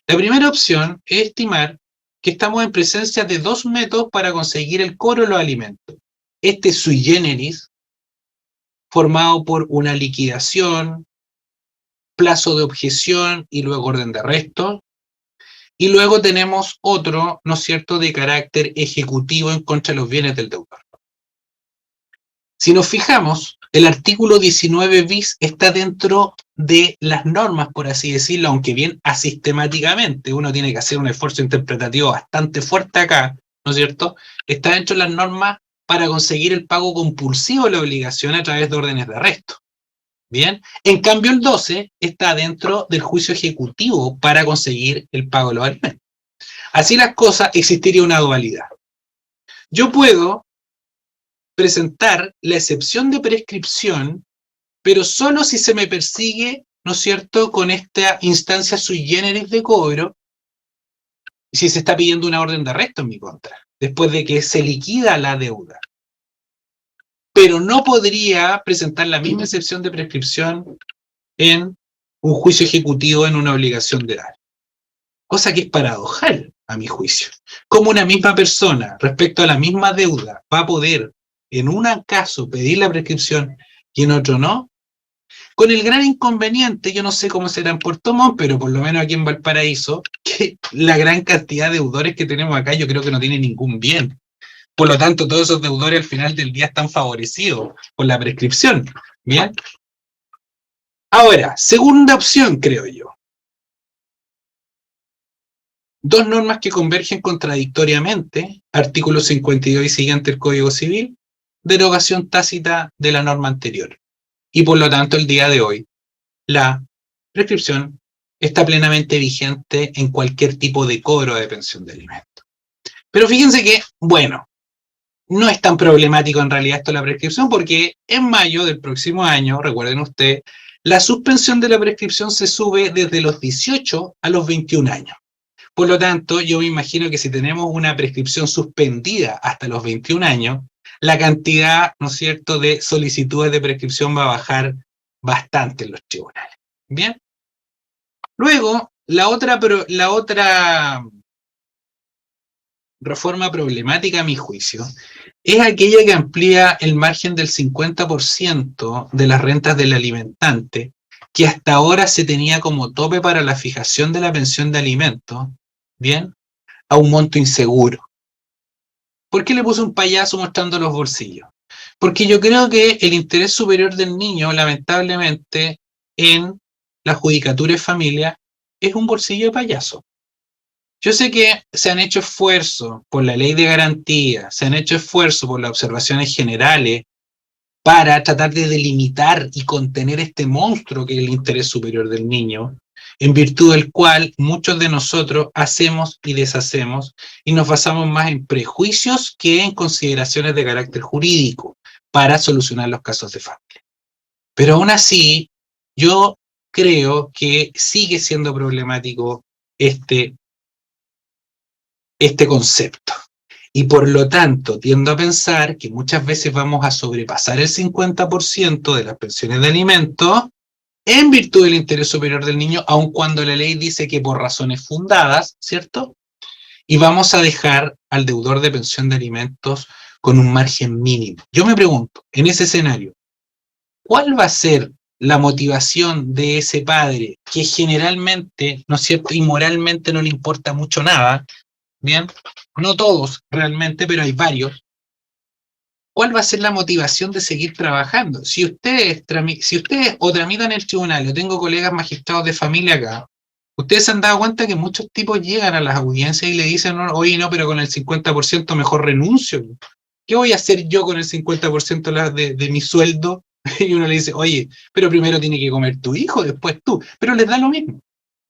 La primera opción es estimar que estamos en presencia de dos métodos para conseguir el cobro de los alimentos. Este sui generis, formado por una liquidación, plazo de objeción y luego orden de arresto. Y luego tenemos otro, ¿no es cierto?, de carácter ejecutivo en contra de los bienes del deudor. Si nos fijamos, el artículo 19 bis está dentro de las normas, por así decirlo, aunque bien asistemáticamente, uno tiene que hacer un esfuerzo interpretativo bastante fuerte acá, ¿no es cierto? Está dentro de las normas para conseguir el pago compulsivo de la obligación a través de órdenes de arresto. Bien, en cambio el 12 está dentro del juicio ejecutivo para conseguir el pago de los alimentos. Así las cosas, existiría una dualidad. Yo puedo presentar la excepción de prescripción, pero solo si se me persigue, ¿no es cierto?, con esta instancia sui generis de cobro, si se está pidiendo una orden de arresto en mi contra, después de que se liquida la deuda. Pero no podría presentar la misma excepción de prescripción en un juicio ejecutivo en una obligación de dar. Cosa que es paradojal, a mi juicio. Como una misma persona, respecto a la misma deuda, va a poder, en un caso, pedir la prescripción y en otro no, con el gran inconveniente, yo no sé cómo será en Puerto Montt, pero por lo menos aquí en Valparaíso, que la gran cantidad de deudores que tenemos acá yo creo que no tienen ningún bien. Por lo tanto, todos esos deudores al final del día están favorecidos por la prescripción. ¿Bien? Ahora, segunda opción, creo yo. Dos normas que convergen contradictoriamente, artículo 52 y siguiente del Código Civil, derogación tácita de la norma anterior. Y por lo tanto, el día de hoy, la prescripción está plenamente vigente en cualquier tipo de cobro de pensión de alimentos. Pero fíjense que, bueno, no es tan problemático en realidad esto de la prescripción, porque en mayo del próximo año, recuerden ustedes, la suspensión de la prescripción se sube desde los 18 a los 21 años. Por lo tanto, yo me imagino que si tenemos una prescripción suspendida hasta los 21 años, la cantidad, ¿no es cierto?, de solicitudes de prescripción va a bajar bastante en los tribunales. Bien. Luego, la otra reforma problemática, a mi juicio, es aquella que amplía el margen del 50% de las rentas del alimentante, que hasta ahora se tenía como tope para la fijación de la pensión de alimentos, ¿bien?, a un monto inseguro. ¿Por qué le puse un payaso mostrando los bolsillos? Porque yo creo que el interés superior del niño, lamentablemente, en la judicatura de familia, es un bolsillo de payaso. Yo sé que se han hecho esfuerzos por la ley de garantía, se han hecho esfuerzos por las observaciones generales para tratar de delimitar y contener este monstruo que es el interés superior del niño, en virtud del cual muchos de nosotros hacemos y deshacemos y nos basamos más en prejuicios que en consideraciones de carácter jurídico para solucionar los casos de familia. Pero aún así, yo creo que sigue siendo problemático este concepto. Y por lo tanto, tiendo a pensar que muchas veces vamos a sobrepasar el 50% de las pensiones de alimentos en virtud del interés superior del niño, aun cuando la ley dice que por razones fundadas, ¿cierto? Y vamos a dejar al deudor de pensión de alimentos con un margen mínimo. Yo me pregunto, en ese escenario, ¿cuál va a ser la motivación de ese padre que generalmente, ¿no es cierto?, y moralmente no le importa mucho nada? Bien, no todos realmente, pero hay varios. ¿Cuál va a ser la motivación de seguir trabajando? Si ustedes o tramitan el tribunal, yo tengo colegas magistrados de familia acá, Ustedes se han dado cuenta que muchos tipos llegan a las audiencias y le dicen, no, oye, no, pero con el 50% mejor renuncio. ¿Qué voy a hacer yo con el 50% de mi sueldo? Y uno le dice, oye, pero primero tiene que comer tu hijo, después tú. Pero les da lo mismo.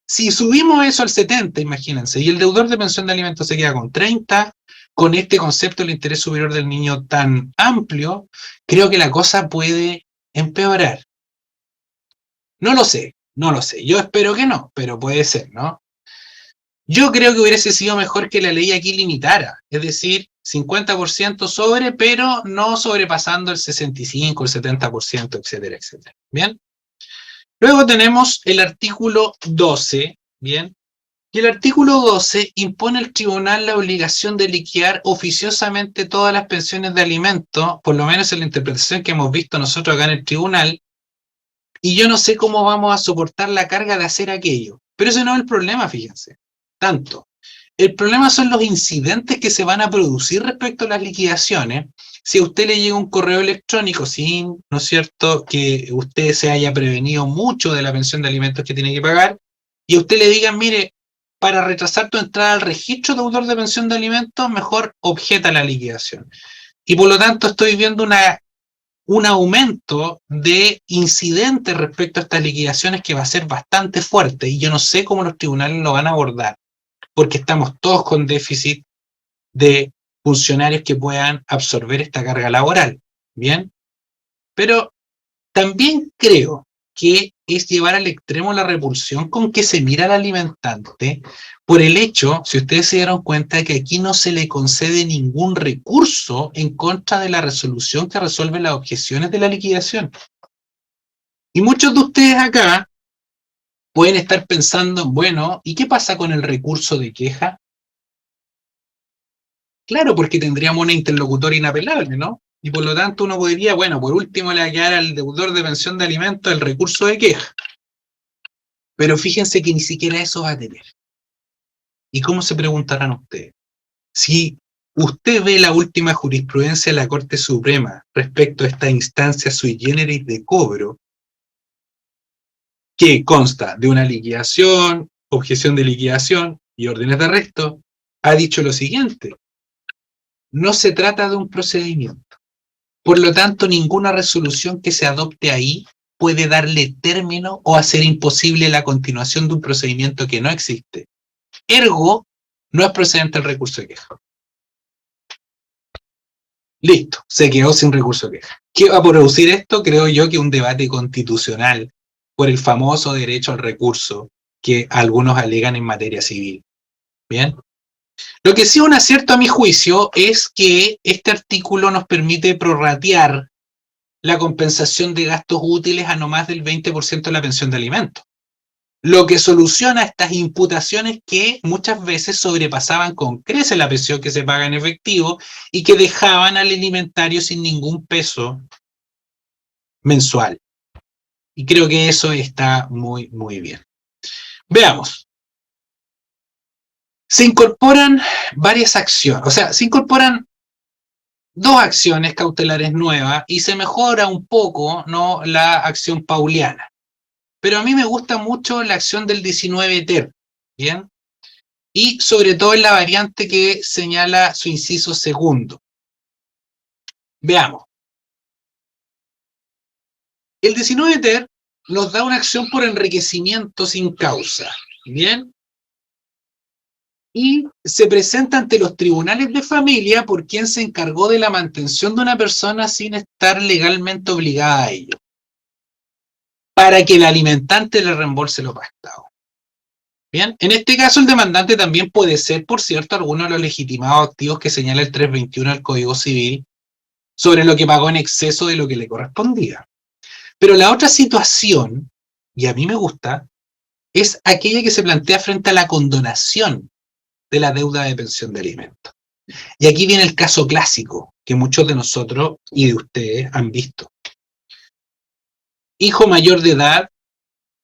Si subimos eso al 70, imagínense, y el deudor de pensión de alimentos se queda con 30, con este concepto del interés superior del niño tan amplio, creo que la cosa puede empeorar. No lo sé, no lo sé. Yo espero que no, pero puede ser, ¿no? Yo creo que hubiese sido mejor que la ley aquí limitara, es decir, 50% sobre, pero no sobrepasando el 65, el 70%, etcétera, etcétera. ¿Bien? Luego tenemos el artículo 12, ¿bien? Y el artículo 12 impone al tribunal la obligación de liquidar oficiosamente todas las pensiones de alimentos, por lo menos en la interpretación que hemos visto nosotros acá en el tribunal, y yo no sé cómo vamos a soportar la carga de hacer aquello. Pero ese no es el problema, fíjense. Tanto. El problema son los incidentes que se van a producir respecto a las liquidaciones. Si a usted le llega un correo electrónico sin, ¿no es cierto?, que usted se haya prevenido mucho de la pensión de alimentos que tiene que pagar, y a usted le digan, mire, para retrasar tu entrada al registro deudor de pensión de alimentos, mejor objeta la liquidación. Y por lo tanto estoy viendo un aumento de incidentes respecto a estas liquidaciones que va a ser bastante fuerte, y yo no sé cómo los tribunales lo van a abordar, porque estamos todos con déficit de funcionarios que puedan absorber esta carga laboral, ¿bien? Pero también creo que es llevar al extremo la repulsión con que se mira al alimentante por el hecho, si ustedes se dieron cuenta, que aquí no se le concede ningún recurso en contra de la resolución que resuelve las objeciones de la liquidación. Y muchos de ustedes acá pueden estar pensando, bueno, ¿y qué pasa con el recurso de queja? Claro, porque tendríamos una interlocutora inapelable, ¿no? Y por lo tanto uno podría, bueno, por último le va a quedar al deudor de pensión de alimentos el recurso de queja. Pero fíjense que ni siquiera eso va a tener. ¿Y cómo se preguntarán ustedes? Si usted ve la última jurisprudencia de la Corte Suprema respecto a esta instancia sui generis de cobro, que consta de una liquidación, objeción de liquidación y órdenes de arresto, ha dicho lo siguiente: no se trata de un procedimiento. Por lo tanto, ninguna resolución que se adopte ahí puede darle término o hacer imposible la continuación de un procedimiento que no existe. Ergo, no es procedente el recurso de queja. Listo, se quedó sin recurso de queja. ¿Qué va a producir esto? Creo yo que un debate constitucional por el famoso derecho al recurso que algunos alegan en materia civil. ¿Bien? Lo que sí es un acierto a mi juicio es que este artículo nos permite prorratear la compensación de gastos útiles a no más del 20% de la pensión de alimentos. Lo que soluciona estas imputaciones que muchas veces sobrepasaban con creces la pensión que se paga en efectivo y que dejaban al alimentario sin ningún peso mensual. Y creo que eso está muy, muy bien. Veamos. Se incorporan varias acciones, o sea, se incorporan dos acciones cautelares nuevas y se mejora un poco, ¿no?, la acción pauliana. Pero a mí me gusta mucho la acción del 19 ter, ¿bien? Y sobre todo en la variante que señala su inciso segundo. Veamos. El 19 ter nos da una acción por enriquecimiento sin causa, ¿bien? Y se presenta ante los tribunales de familia por quien se encargó de la mantención de una persona sin estar legalmente obligada a ello, para que el alimentante le reembolse lo pactado. Bien, en este caso el demandante también puede ser, por cierto, alguno de los legitimados activos que señala el 321 del Código Civil sobre lo que pagó en exceso de lo que le correspondía. Pero la otra situación, y a mí me gusta, es aquella que se plantea frente a la condonación de la deuda de pensión de alimentos. Y aquí viene el caso clásico que muchos de nosotros y de ustedes han visto. Hijo mayor de edad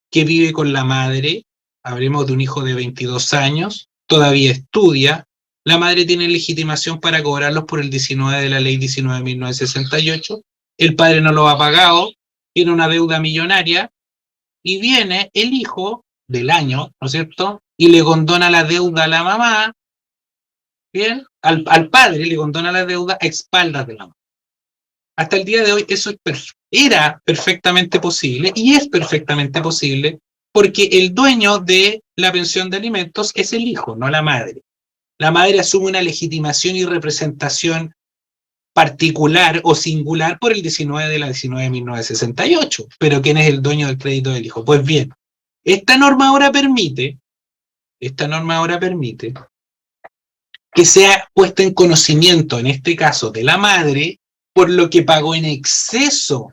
que vive con la madre, hablemos de un hijo de 22 años, todavía estudia, la madre tiene legitimación para cobrarlos por el 19 de la ley 19.968, el padre no lo ha pagado, tiene una deuda millonaria, y viene el hijo del año, ¿no es cierto? Y le condona la deuda a la mamá, ¿bien? Al padre le condona la deuda a espaldas de la mamá. Hasta el día de hoy eso era perfectamente posible y es perfectamente posible porque el dueño de la pensión de alimentos es el hijo, no la madre. La madre asume una legitimación y representación particular o singular por el 19 de la 19 de 1968. Pero ¿quién es el dueño del crédito del hijo? Pues bien, esta norma ahora permite que sea puesta en conocimiento, en este caso de la madre, por lo que pagó en exceso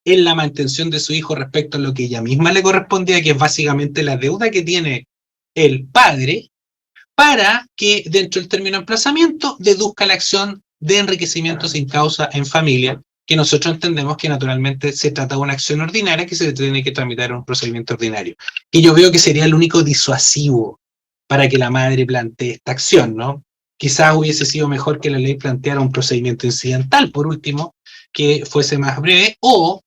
en la mantención de su hijo respecto a lo que ella misma le correspondía, que es básicamente la deuda que tiene el padre, para que dentro del término de emplazamiento deduzca la acción de enriquecimiento sin causa en familia, que nosotros entendemos que naturalmente se trata de una acción ordinaria que se tiene que tramitar en un procedimiento ordinario. Y yo veo que sería el único disuasivo para que la madre plantee esta acción, ¿no? Quizás hubiese sido mejor que la ley planteara un procedimiento incidental, por último, que fuese más breve, o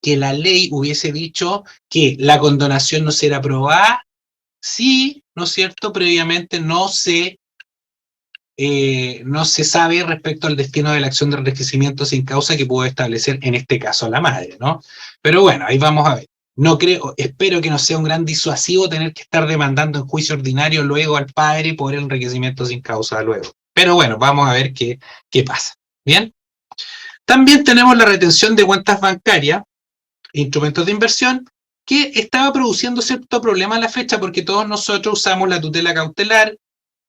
que la ley hubiese dicho que la condonación no será aprobada si, ¿no es cierto?, previamente no se sabe respecto al destino de la acción de enriquecimiento sin causa que puede establecer, en este caso, la madre, ¿no? Pero bueno, ahí vamos a ver. No creo, espero que no sea un gran disuasivo tener que estar demandando en juicio ordinario luego al padre por el enriquecimiento sin causa luego. Pero bueno, vamos a ver qué pasa. ¿Bien? También tenemos la retención de cuentas bancarias, instrumentos de inversión, que estaba produciendo cierto problema a la fecha porque todos nosotros usamos la tutela cautelar,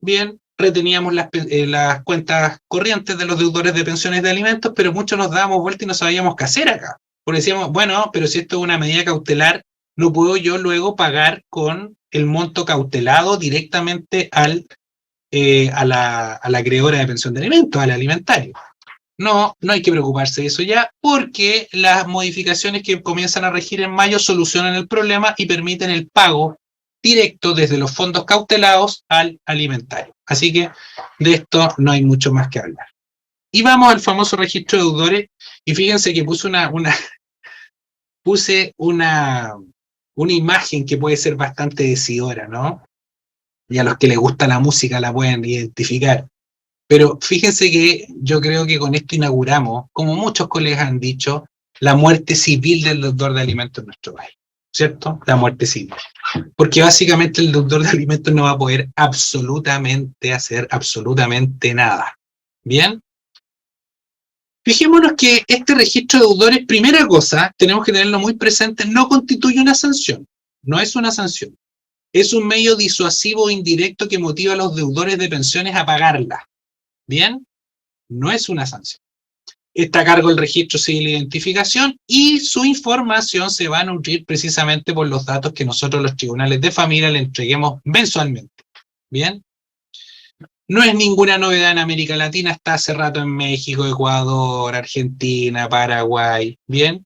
bien, reteníamos las cuentas corrientes de los deudores de pensiones de alimentos, pero muchos nos dábamos vuelta y no sabíamos qué hacer acá. Porque decíamos, bueno, pero si esto es una medida cautelar, no puedo yo luego pagar con el monto cautelado directamente a la acreedora de pensión de alimentos, al alimentario. No hay que preocuparse de eso ya, porque las modificaciones que comienzan a regir en mayo solucionan el problema y permiten el pago directo desde los fondos cautelados al alimentario. Así que de esto no hay mucho más que hablar. Y vamos al famoso registro de deudores, y fíjense que puse una imagen que puede ser bastante decidora, ¿no? Y a los que les gusta la música la pueden identificar. Pero fíjense que yo creo que con esto inauguramos, como muchos colegas han dicho, la muerte civil del deudor de alimentos en nuestro país, ¿cierto? La muerte civil. Porque básicamente el deudor de alimentos no va a poder hacer absolutamente nada. ¿Bien? Fijémonos que este registro de deudores, primera cosa, tenemos que tenerlo muy presente, no constituye una sanción. No es una sanción. Es un medio disuasivo indirecto que motiva a los deudores de pensiones a pagarla. ¿Bien? No es una sanción. Está a cargo el registro civil de identificación y su información se va a nutrir precisamente por los datos que nosotros los tribunales de familia le entreguemos mensualmente. ¿Bien? No es ninguna novedad en América Latina, está hace rato en México, Ecuador, Argentina, Paraguay. ¿Bien?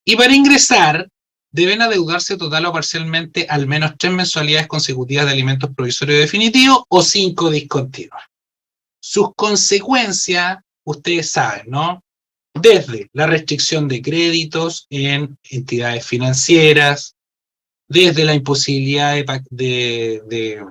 Y para ingresar, deben adeudarse total o parcialmente al menos 3 mensualidades consecutivas de alimentos provisorios definitivos o 5 discontinuas. Sus consecuencias, ustedes saben, ¿no? Desde la restricción de créditos en entidades financieras, desde la imposibilidad de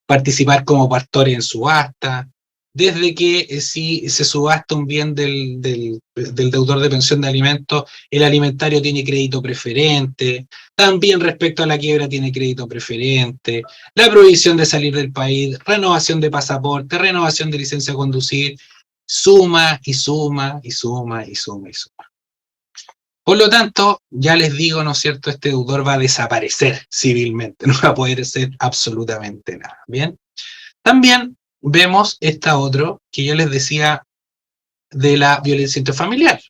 participar como pastor en subasta, desde que si se subasta un bien del deudor de pensión de alimentos, el alimentario tiene crédito preferente, también respecto a la quiebra tiene crédito preferente, la prohibición de salir del país, renovación de pasaporte, renovación de licencia de conducir, suma y suma y suma y suma y suma. Por lo tanto, ya les digo, ¿no es cierto?, este deudor va a desaparecer civilmente, no va a poder hacer absolutamente nada, ¿bien? También vemos esta otra que yo les decía de la violencia intrafamiliar.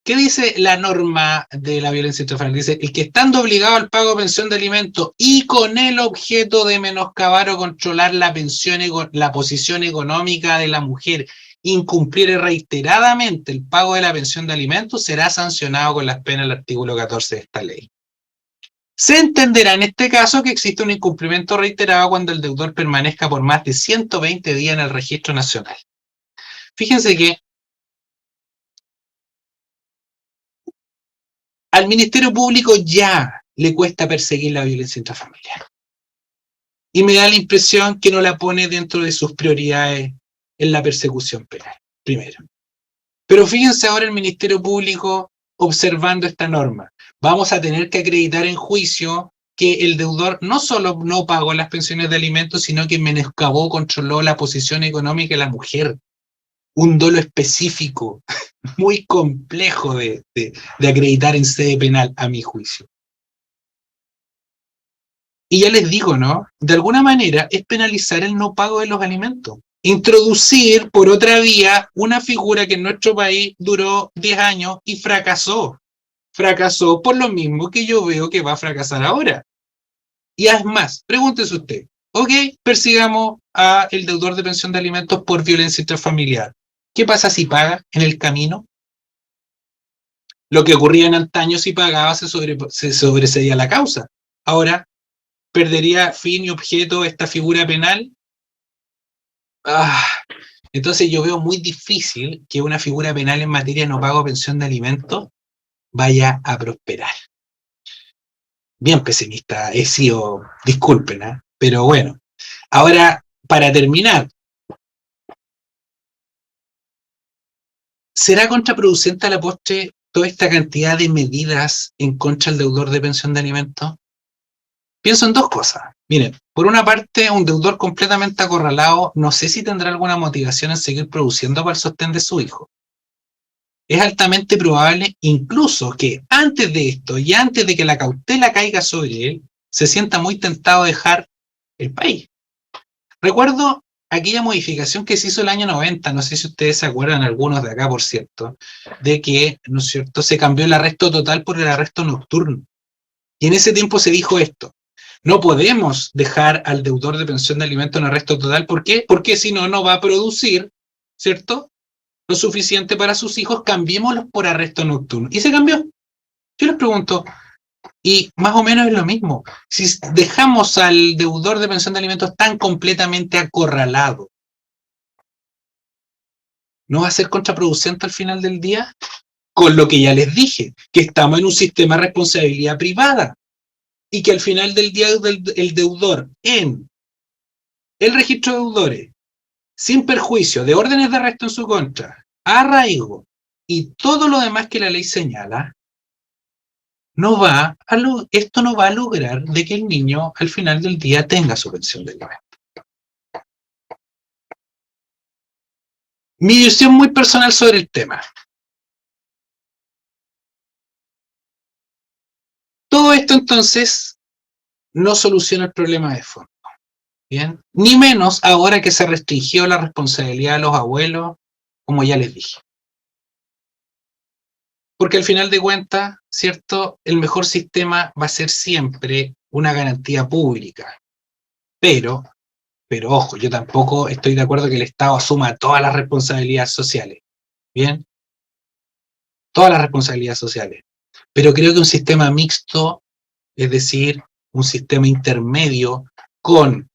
¿Qué dice la norma de la violencia intrafamiliar? Dice, el que estando obligado al pago de pensión de alimentos y con el objeto de menoscabar o controlar la posición económica de la mujer, incumpliere reiteradamente el pago de la pensión de alimentos, será sancionado con las penas del artículo 14 de esta ley. Se entenderá en este caso que existe un incumplimiento reiterado cuando el deudor permanezca por más de 120 días en el registro nacional. Fíjense que al Ministerio Público ya le cuesta perseguir la violencia intrafamiliar. Y me da la impresión que no la pone dentro de sus prioridades en la persecución penal, primero. Pero fíjense ahora el Ministerio Público observando esta norma. Vamos a tener que acreditar en juicio que el deudor no solo no pagó las pensiones de alimentos, sino que menoscabó, controló la posición económica de la mujer. Un dolo específico, muy complejo de acreditar en sede penal, a mi juicio. Y ya les digo, ¿no? De alguna manera es penalizar el no pago de los alimentos. Introducir por otra vía una figura que en nuestro país duró 10 años y fracasó. Fracasó por lo mismo que yo veo que va a fracasar ahora. Y es más, pregúntese usted, ok, persigamos a el deudor de pensión de alimentos por violencia intrafamiliar. ¿Qué pasa si paga en el camino? Lo que ocurría en antaño, si pagaba, se sobreseía la causa. Ahora, ¿perdería fin y objeto esta figura penal? Entonces yo veo muy difícil que una figura penal en materia de no pago de pensión de alimentos vaya a prosperar. Bien pesimista he sido, disculpen, ¿eh? Pero bueno. Ahora, para terminar, ¿será contraproducente a la postre toda esta cantidad de medidas en contra del deudor de pensión de alimentos? Pienso en dos cosas. Miren, por una parte, un deudor completamente acorralado, no sé si tendrá alguna motivación en seguir produciendo para el sostén de su hijo. Es altamente probable incluso que antes de esto y antes de que la cautela caiga sobre él, se sienta muy tentado a dejar el país. Recuerdo aquella modificación que se hizo el año 90, no sé si ustedes se acuerdan, algunos de acá, por cierto, de que, ¿no es cierto?, se cambió el arresto total por el arresto nocturno. Y en ese tiempo se dijo esto: no podemos dejar al deudor de pensión de alimentos en arresto total. ¿Por qué? Porque si no, no va a producir, ¿cierto?, lo suficiente para sus hijos, cambiémoslos por arresto nocturno. Y se cambió. Yo les pregunto, y más o menos es lo mismo. Si dejamos al deudor de pensión de alimentos tan completamente acorralado, ¿no va a ser contraproducente al final del día? Con lo que ya les dije, que estamos en un sistema de responsabilidad privada y que al final del día el deudor en el registro de deudores, sin perjuicio de órdenes de arresto en su contra, arraigo y todo lo demás que la ley señala, esto no va a lograr de que el niño al final del día tenga su pensión de alimento. Mi visión muy personal sobre el tema. Todo esto entonces no soluciona el problema de fondo. ¿Bien? Ni menos ahora que se restringió la responsabilidad de los abuelos, como ya les dije. Porque al final de cuentas, ¿cierto?, el mejor sistema va a ser siempre una garantía pública. Pero ojo, yo tampoco estoy de acuerdo que el Estado asuma todas las responsabilidades sociales. ¿Bien? Todas las responsabilidades sociales. Pero creo que un sistema mixto, es decir, un sistema intermedio con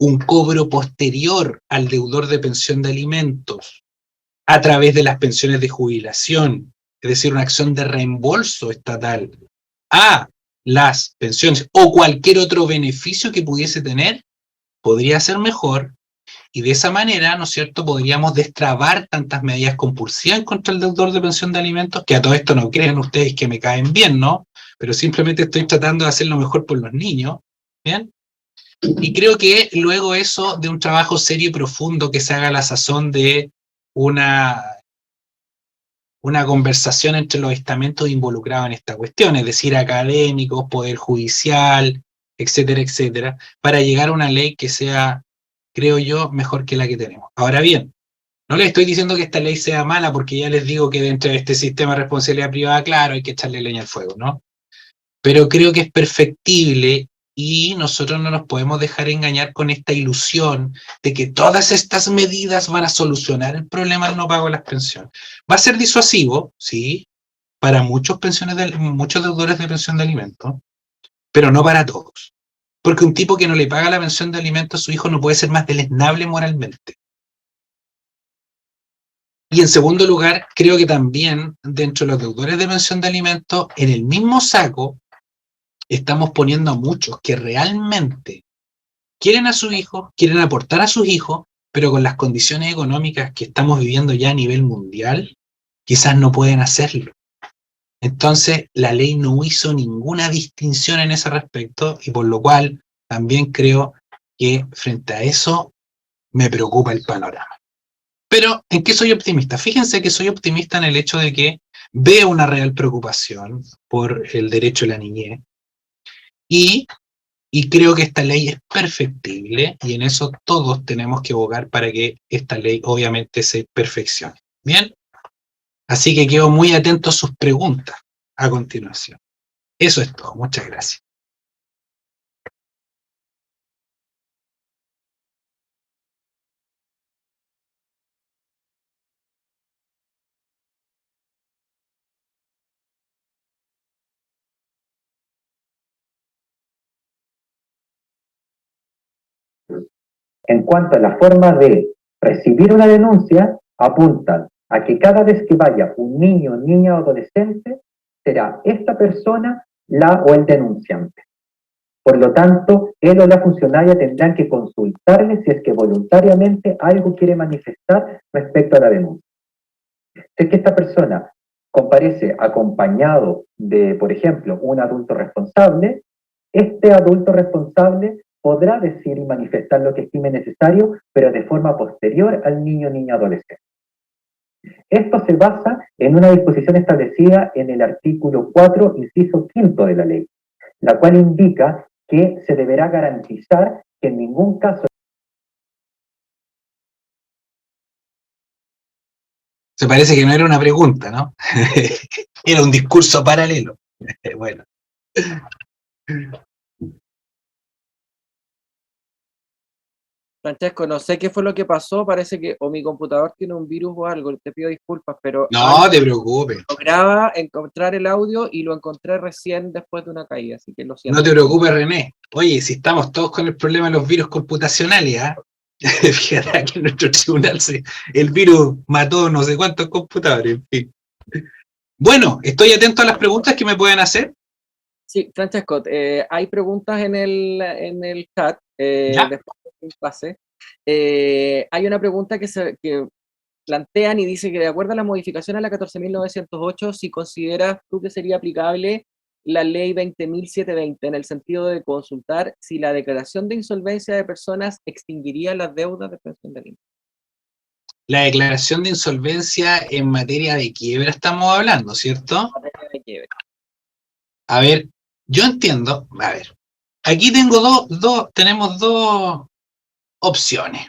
un cobro posterior al deudor de pensión de alimentos a través de las pensiones de jubilación, es decir, una acción de reembolso estatal a las pensiones o cualquier otro beneficio que pudiese tener, podría ser mejor, y de esa manera, ¿no es cierto?, podríamos destrabar tantas medidas compulsivas contra el deudor de pensión de alimentos, que a todo esto no crean ustedes que me caen bien, ¿no? Pero simplemente estoy tratando de hacer lo mejor por los niños, ¿bien? Y creo que luego eso de un trabajo serio y profundo que se haga a la sazón de una conversación entre los estamentos involucrados en esta cuestión, es decir, académicos, poder judicial, etcétera, etcétera, para llegar a una ley que sea, creo yo, mejor que la que tenemos. Ahora bien, no les estoy diciendo que esta ley sea mala, porque ya les digo que dentro de este sistema de responsabilidad privada, claro, hay que echarle leña al fuego, ¿no? Pero creo que es perfectible y nosotros no nos podemos dejar engañar con esta ilusión de que todas estas medidas van a solucionar el problema del no pago de las pensiones. Va a ser disuasivo, sí, para muchos deudores de pensión de alimentos, pero no para todos. Porque un tipo que no le paga la pensión de alimentos a su hijo no puede ser más deleznable moralmente. Y en segundo lugar, creo que también dentro de los deudores de pensión de alimentos, en el mismo saco, estamos poniendo a muchos que realmente quieren a sus hijos, quieren aportar a sus hijos, pero con las condiciones económicas que estamos viviendo ya a nivel mundial, quizás no pueden hacerlo. Entonces, la ley no hizo ninguna distinción en ese respecto y por lo cual también creo que frente a eso me preocupa el panorama. Pero, ¿en qué soy optimista? Fíjense que soy optimista en el hecho de que veo una real preocupación por el derecho a la niñez y creo que esta ley es perfectible y en eso todos tenemos que abogar para que esta ley obviamente se perfeccione. ¿Bien? Así que quedo muy atento a sus preguntas a continuación. Eso es todo. Muchas gracias. En cuanto a la forma de recibir una denuncia, apuntan a que cada vez que vaya un niño, niña o adolescente, será esta persona la o el denunciante. Por lo tanto, él o la funcionaria tendrán que consultarle si es que voluntariamente algo quiere manifestar respecto a la denuncia. Si es que esta persona comparece acompañado de, por ejemplo, un adulto responsable, este adulto responsable podrá decir y manifestar lo que estime necesario, pero de forma posterior al niño, niña, adolescente. Esto se basa en una disposición establecida en el artículo 4, inciso 5 de la ley, la cual indica que se deberá garantizar que en ningún caso... Se parece que no era una pregunta, ¿no? Era un discurso paralelo. Bueno. Francesco, no sé qué fue lo que pasó, parece que o mi computador tiene un virus o algo, te pido disculpas, pero No te preocupes. lograba encontrar el audio y lo encontré recién después de una caída, así que lo siento. No te preocupes, René. Oye, si estamos todos con el problema de los virus computacionales, ¿ah? Fíjate aquí en nuestro tribunal el virus mató no sé cuántos computadores, en fin. Bueno, estoy atento a las preguntas que me pueden hacer. Sí, Francesco, hay preguntas en el chat, después del pase. Hay una pregunta que plantean y dice que de acuerdo a la modificación a la 14.908, si consideras tú que sería aplicable la ley 20.720 en el sentido de consultar si la declaración de insolvencia de personas extinguiría las deudas de pensión de alimentos. La declaración de insolvencia en materia de quiebra estamos hablando, ¿cierto? A ver, yo entiendo, a ver, aquí tengo tenemos dos opciones.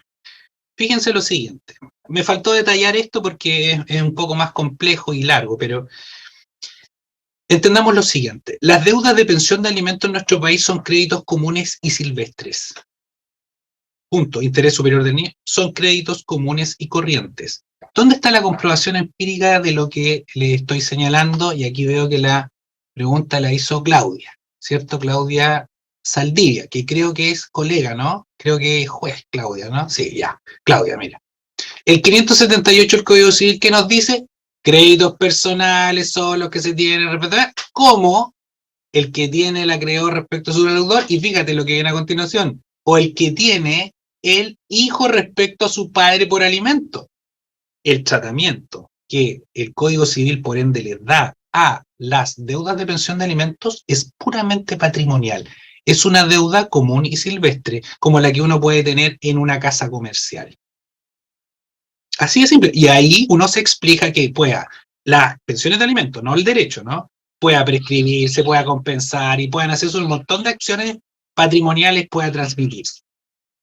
Fíjense lo siguiente, me faltó detallar esto porque es un poco más complejo y largo, pero entendamos lo siguiente. Las deudas de pensión de alimentos en nuestro país son créditos comunes y silvestres. Punto, interés superior del niño, son créditos comunes y corrientes. ¿Dónde está la comprobación empírica de lo que le estoy señalando? Y aquí veo que la pregunta la hizo Claudia, ¿cierto? Claudia Saldivia, que creo que es colega, ¿no? Creo que es juez, Claudia, ¿no? Sí, ya. Claudia, mira. El 578 del Código Civil, ¿qué nos dice? Créditos personales son los que se tienen respecto a, como el que tiene el acreedor respecto a su deudor, y fíjate lo que viene a continuación, o el que tiene el hijo respecto a su padre por alimento. El tratamiento que el Código Civil, por ende, le da a las deudas de pensión de alimentos es puramente patrimonial. Es una deuda común y silvestre, como la que uno puede tener en una casa comercial. Así de simple. Y ahí uno se explica que pueda las pensiones de alimentos, no el derecho, ¿no? Pueda prescribir, se pueda compensar y puedan hacerse un montón de acciones patrimoniales, pueda transmitirse.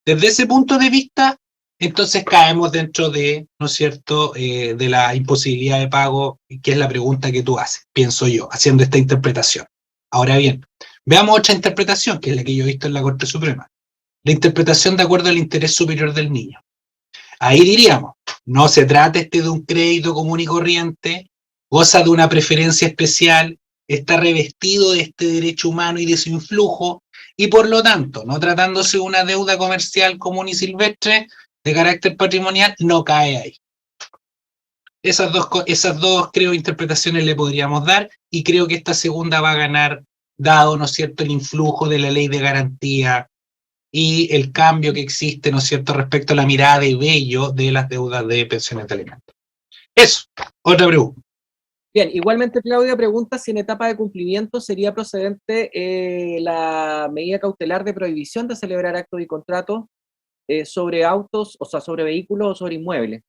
Desde ese punto de vista, entonces caemos dentro de, ¿no es cierto?, de la imposibilidad de pago, que es la pregunta que tú haces, pienso yo, haciendo esta interpretación. Ahora bien, veamos otra interpretación, que es la que yo he visto en la Corte Suprema. La interpretación de acuerdo al interés superior del niño. Ahí diríamos, no se trata de un crédito común y corriente, goza de una preferencia especial, está revestido de este derecho humano y de su influjo, y por lo tanto, no tratándose de una deuda comercial común y silvestre de carácter patrimonial, no cae ahí. Esas dos creo interpretaciones le podríamos dar, y creo que esta segunda va a ganar dado, ¿no es cierto?, el influjo de la ley de garantía y el cambio que existe, ¿no es cierto?, respecto a la mirada de Bello de las deudas de pensiones de alimentos. Eso, otra pregunta. Bien, igualmente Claudia pregunta si en etapa de cumplimiento sería procedente la medida cautelar de prohibición de celebrar actos y contratos sobre autos, o sea, sobre vehículos o sobre inmuebles.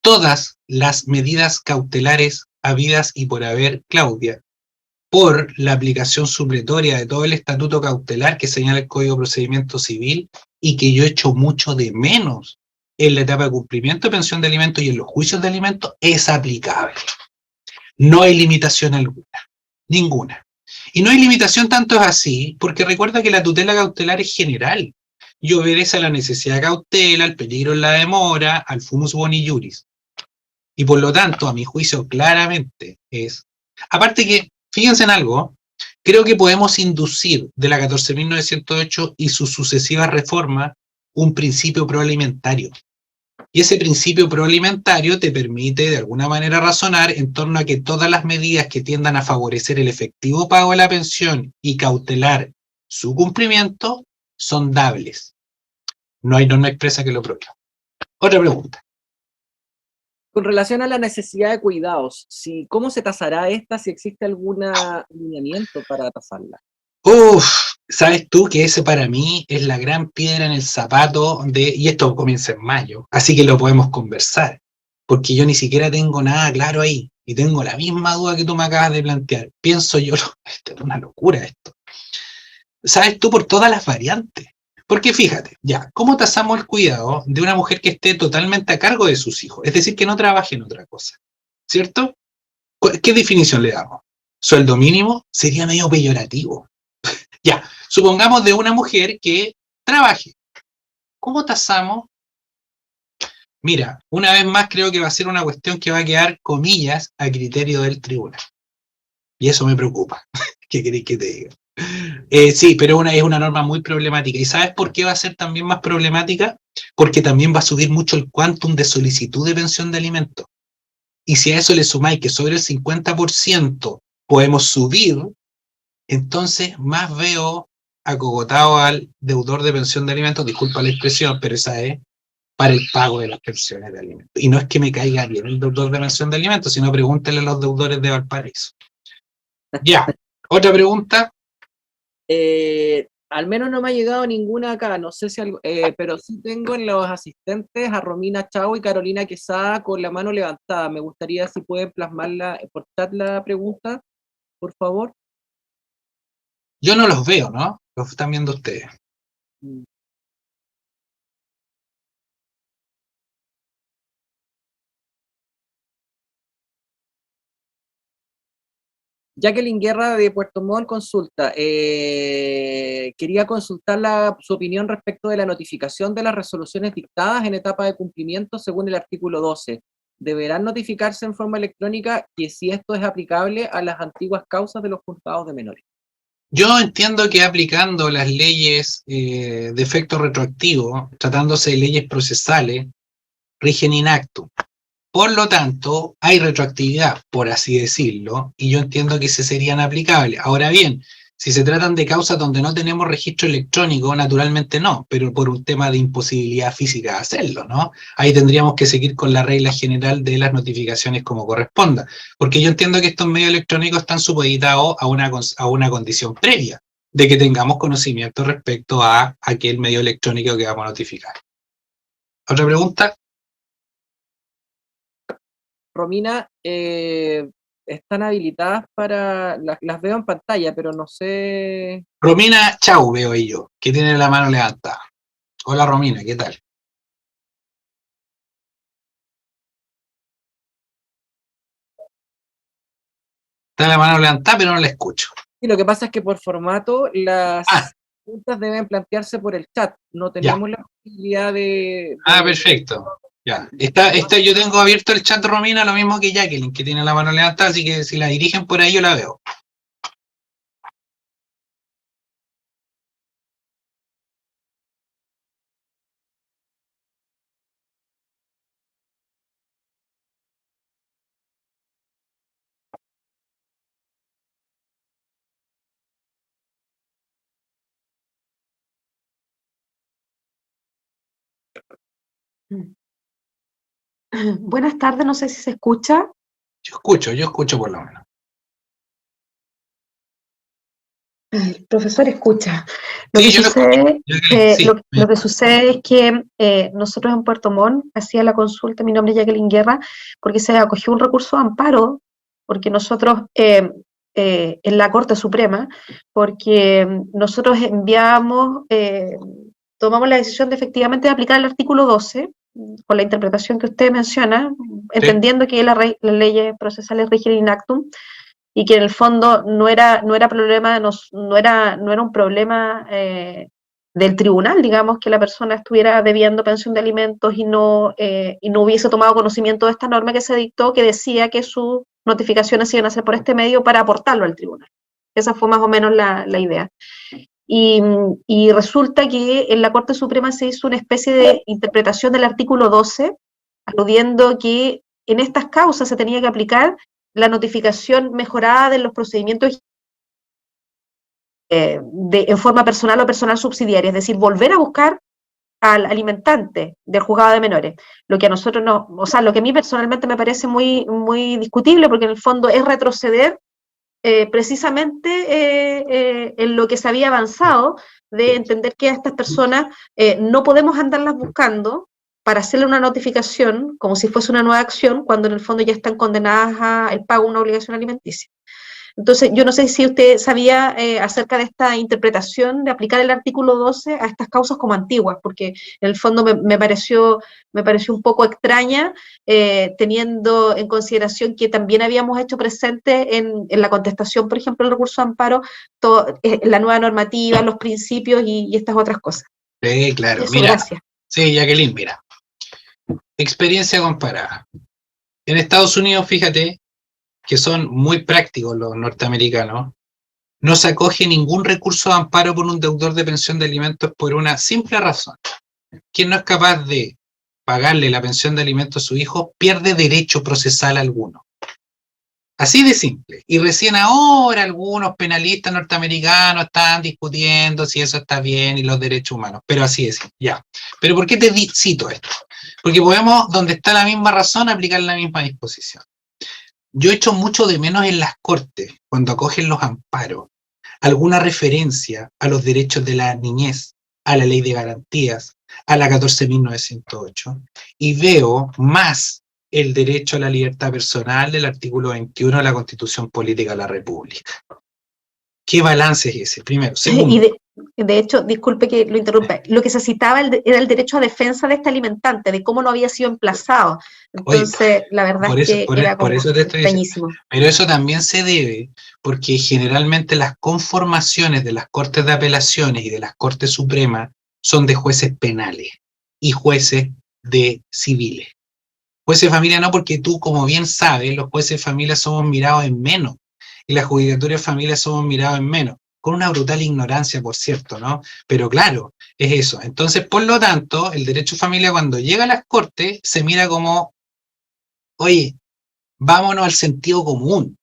Todas las medidas cautelares habidas y por haber, Claudia, por la aplicación supletoria de todo el estatuto cautelar que señala el Código de Procedimiento Civil y que yo echo mucho de menos en la etapa de cumplimiento de pensión de alimentos y en los juicios de alimentos, es aplicable. No hay limitación alguna, ninguna. Y no hay limitación tanto es así, porque recuerda que la tutela cautelar es general y obedece a la necesidad de cautela, al peligro en la demora, al fumus boni iuris. Y por lo tanto, a mi juicio, claramente es... Aparte que, fíjense en algo, creo que podemos inducir de la 14.908 y sus sucesivas reformas un principio proalimentario. Y ese principio proalimentario te permite de alguna manera razonar en torno a que todas las medidas que tiendan a favorecer el efectivo pago de la pensión y cautelar su cumplimiento son dables. No hay norma expresa que lo prohíba. Otra pregunta. Con relación a la necesidad de cuidados, si, ¿cómo se tasará esta? Si existe algún alineamiento para tasarla. Sabes tú que ese para mí es la gran piedra en el zapato y esto comienza en mayo, así que lo podemos conversar, porque yo ni siquiera tengo nada claro ahí, y tengo la misma duda que tú me acabas de plantear. Pienso yo, esto es una locura esto. Sabes tú por todas las variantes, porque fíjate, ya, ¿cómo tasamos el cuidado de una mujer que esté totalmente a cargo de sus hijos? Es decir, que no trabaje en otra cosa, ¿cierto? ¿Qué definición le damos? Sueldo mínimo sería medio peyorativo. Ya, supongamos de una mujer que trabaje. ¿Cómo tasamos? Mira, una vez más creo que va a ser una cuestión que va a quedar, comillas, a criterio del tribunal. Y eso me preocupa. ¿Qué queréis que te diga? Sí, pero es una norma muy problemática. ¿Y sabes por qué va a ser también más problemática? Porque también va a subir mucho el quantum de solicitud de pensión de alimentos. Y si a eso le sumáis que sobre el 50% podemos subir, entonces más veo acogotado al deudor de pensión de alimentos, disculpa la expresión, pero esa es para el pago de las pensiones de alimentos. Y no es que me caiga bien el deudor de pensión de alimentos, sino pregúntenle a los deudores de Valparaíso. Ya, otra pregunta. Al menos no me ha llegado ninguna acá, no sé si algo, pero sí tengo en los asistentes a Romina Chao y Carolina Quesada con la mano levantada. Me gustaría si pueden plasmarla por chat la pregunta, por favor. Yo no los veo, ¿no? Los están viendo ustedes. Jacqueline Guerra de Puerto Montt consulta, quería consultar su opinión respecto de la notificación de las resoluciones dictadas en etapa de cumplimiento según el artículo 12. ¿Deberán notificarse en forma electrónica y si esto es aplicable a las antiguas causas de los juzgados de menores? Yo entiendo que aplicando las leyes de efecto retroactivo, tratándose de leyes procesales, rigen in actu. Por lo tanto, hay retroactividad, por así decirlo, y yo entiendo que se serían aplicables. Ahora bien, si se tratan de causas donde no tenemos registro electrónico, naturalmente no, pero por un tema de imposibilidad física de hacerlo, ¿no? Ahí tendríamos que seguir con la regla general de las notificaciones como corresponda, porque yo entiendo que estos medios electrónicos están supeditados a una condición previa, de que tengamos conocimiento respecto a aquel medio electrónico que vamos a notificar. ¿Otra pregunta? Romina, están habilitadas para, las veo en pantalla, pero no sé. Romina Chau veo ahí yo, que tiene la mano levantada. Hola Romina, ¿qué tal? Está la mano levantada, pero no la escucho. Sí, lo que pasa es que por formato Ah, las preguntas deben plantearse por el chat. No ya. tenemos la posibilidad Perfecto. Ya. Yo tengo abierto el chat Romina, lo mismo que Jacqueline, que tiene la mano levantada, así que si la dirigen por ahí yo la veo. Buenas tardes, no sé si se escucha. Yo escucho por lo menos. El profesor escucha. Lo Sí, que yo lo escucho. sucede, Sí, lo que sucede es que nosotros en Puerto Montt hacía la consulta, mi nombre es Jacqueline Guerra, porque se acogió un recurso de amparo, porque nosotros en la Corte Suprema, porque nosotros tomamos la decisión de efectivamente aplicar el artículo 12, con la interpretación que usted menciona, entendiendo que las leyes procesales rigen in actum, y que en el fondo no era problema, no era un problema del tribunal, digamos, que la persona estuviera debiendo pensión de alimentos y no hubiese tomado conocimiento de esta norma que se dictó, que decía que sus notificaciones se iban a hacer por este medio para aportarlo al tribunal. Esa fue más o menos la idea. Y resulta que en la Corte Suprema se hizo una especie de interpretación del artículo 12, aludiendo que en estas causas se tenía que aplicar la notificación mejorada de los procedimientos en forma personal o personal subsidiaria, es decir, volver a buscar al alimentante del juzgado de menores, lo que a nosotros no, o sea, lo que a mí personalmente me parece muy, muy discutible, porque en el fondo es retroceder precisamente en lo que se había avanzado, de entender que a estas personas no podemos andarlas buscando para hacerle una notificación como si fuese una nueva acción, cuando en el fondo ya están condenadas al pago de una obligación alimenticia. Entonces, yo no sé si usted sabía acerca de esta interpretación de aplicar el artículo 12 a estas causas como antiguas, porque en el fondo me pareció un poco extraña, teniendo en consideración que también habíamos hecho presente en la contestación, por ejemplo, el recurso de amparo, la nueva normativa, los principios y estas otras cosas. Sí, claro. Eso, Mira, gracias. sí, Jacqueline, mira. Experiencia comparada. En Estados Unidos, fíjate que son muy prácticos los norteamericanos. No se acoge ningún recurso de amparo por un deudor de pensión de alimentos por una simple razón. Quien no es capaz de pagarle la pensión de alimentos a su hijo pierde derecho procesal alguno. Así de simple. Y recién ahora algunos penalistas norteamericanos están discutiendo si eso está bien y los derechos humanos. Pero así es, ya. Pero ¿por qué te cito esto? Porque podemos, donde está la misma razón, aplicar la misma disposición. Yo echo mucho de menos en las cortes, cuando acogen los amparos, alguna referencia a los derechos de la niñez, a la ley de garantías, a la 14.908, y veo más el derecho a la libertad personal del artículo 21 de la Constitución Política de la República. ¿Qué balance es ese? Primero. Segundo. Y de hecho, disculpe que lo interrumpa, lo que se citaba era el derecho a defensa de este alimentante, de cómo no había sido emplazado. Entonces, oye, la verdad es que era como eso te estoy extrañísimo. diciendo. Pero eso también se debe porque generalmente las conformaciones de las Cortes de Apelaciones y de las Cortes Supremas son de jueces penales y jueces de civiles. Jueces de familia no, porque tú, como bien sabes, los jueces de familia somos mirados en menos y las judicaturas de familia somos mirados en menos, con una brutal ignorancia, por cierto, ¿no? Pero claro, es eso. Entonces, por lo tanto, el derecho de familia cuando llega a las cortes se mira como, oye, vámonos al sentido común,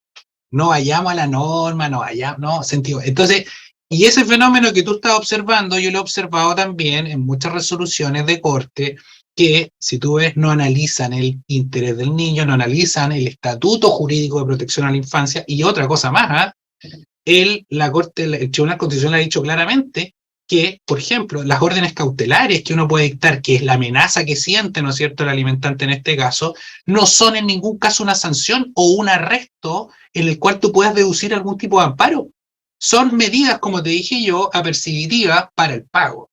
no vayamos a la norma, no vayamos, no, sentido. Entonces, y ese fenómeno que tú estás observando, yo lo he observado también en muchas resoluciones de corte, que, si tú ves, no analizan el interés del niño, no analizan el estatuto jurídico de protección a la infancia, y otra cosa más, el Tribunal Constitucional ha dicho claramente que, por ejemplo, las órdenes cautelares que uno puede dictar, que es la amenaza que siente, ¿no es cierto?, el alimentante en este caso, no son en ningún caso una sanción o un arresto en el cual tú puedas deducir algún tipo de amparo. Son medidas, como te dije yo, apercibitivas para el pago.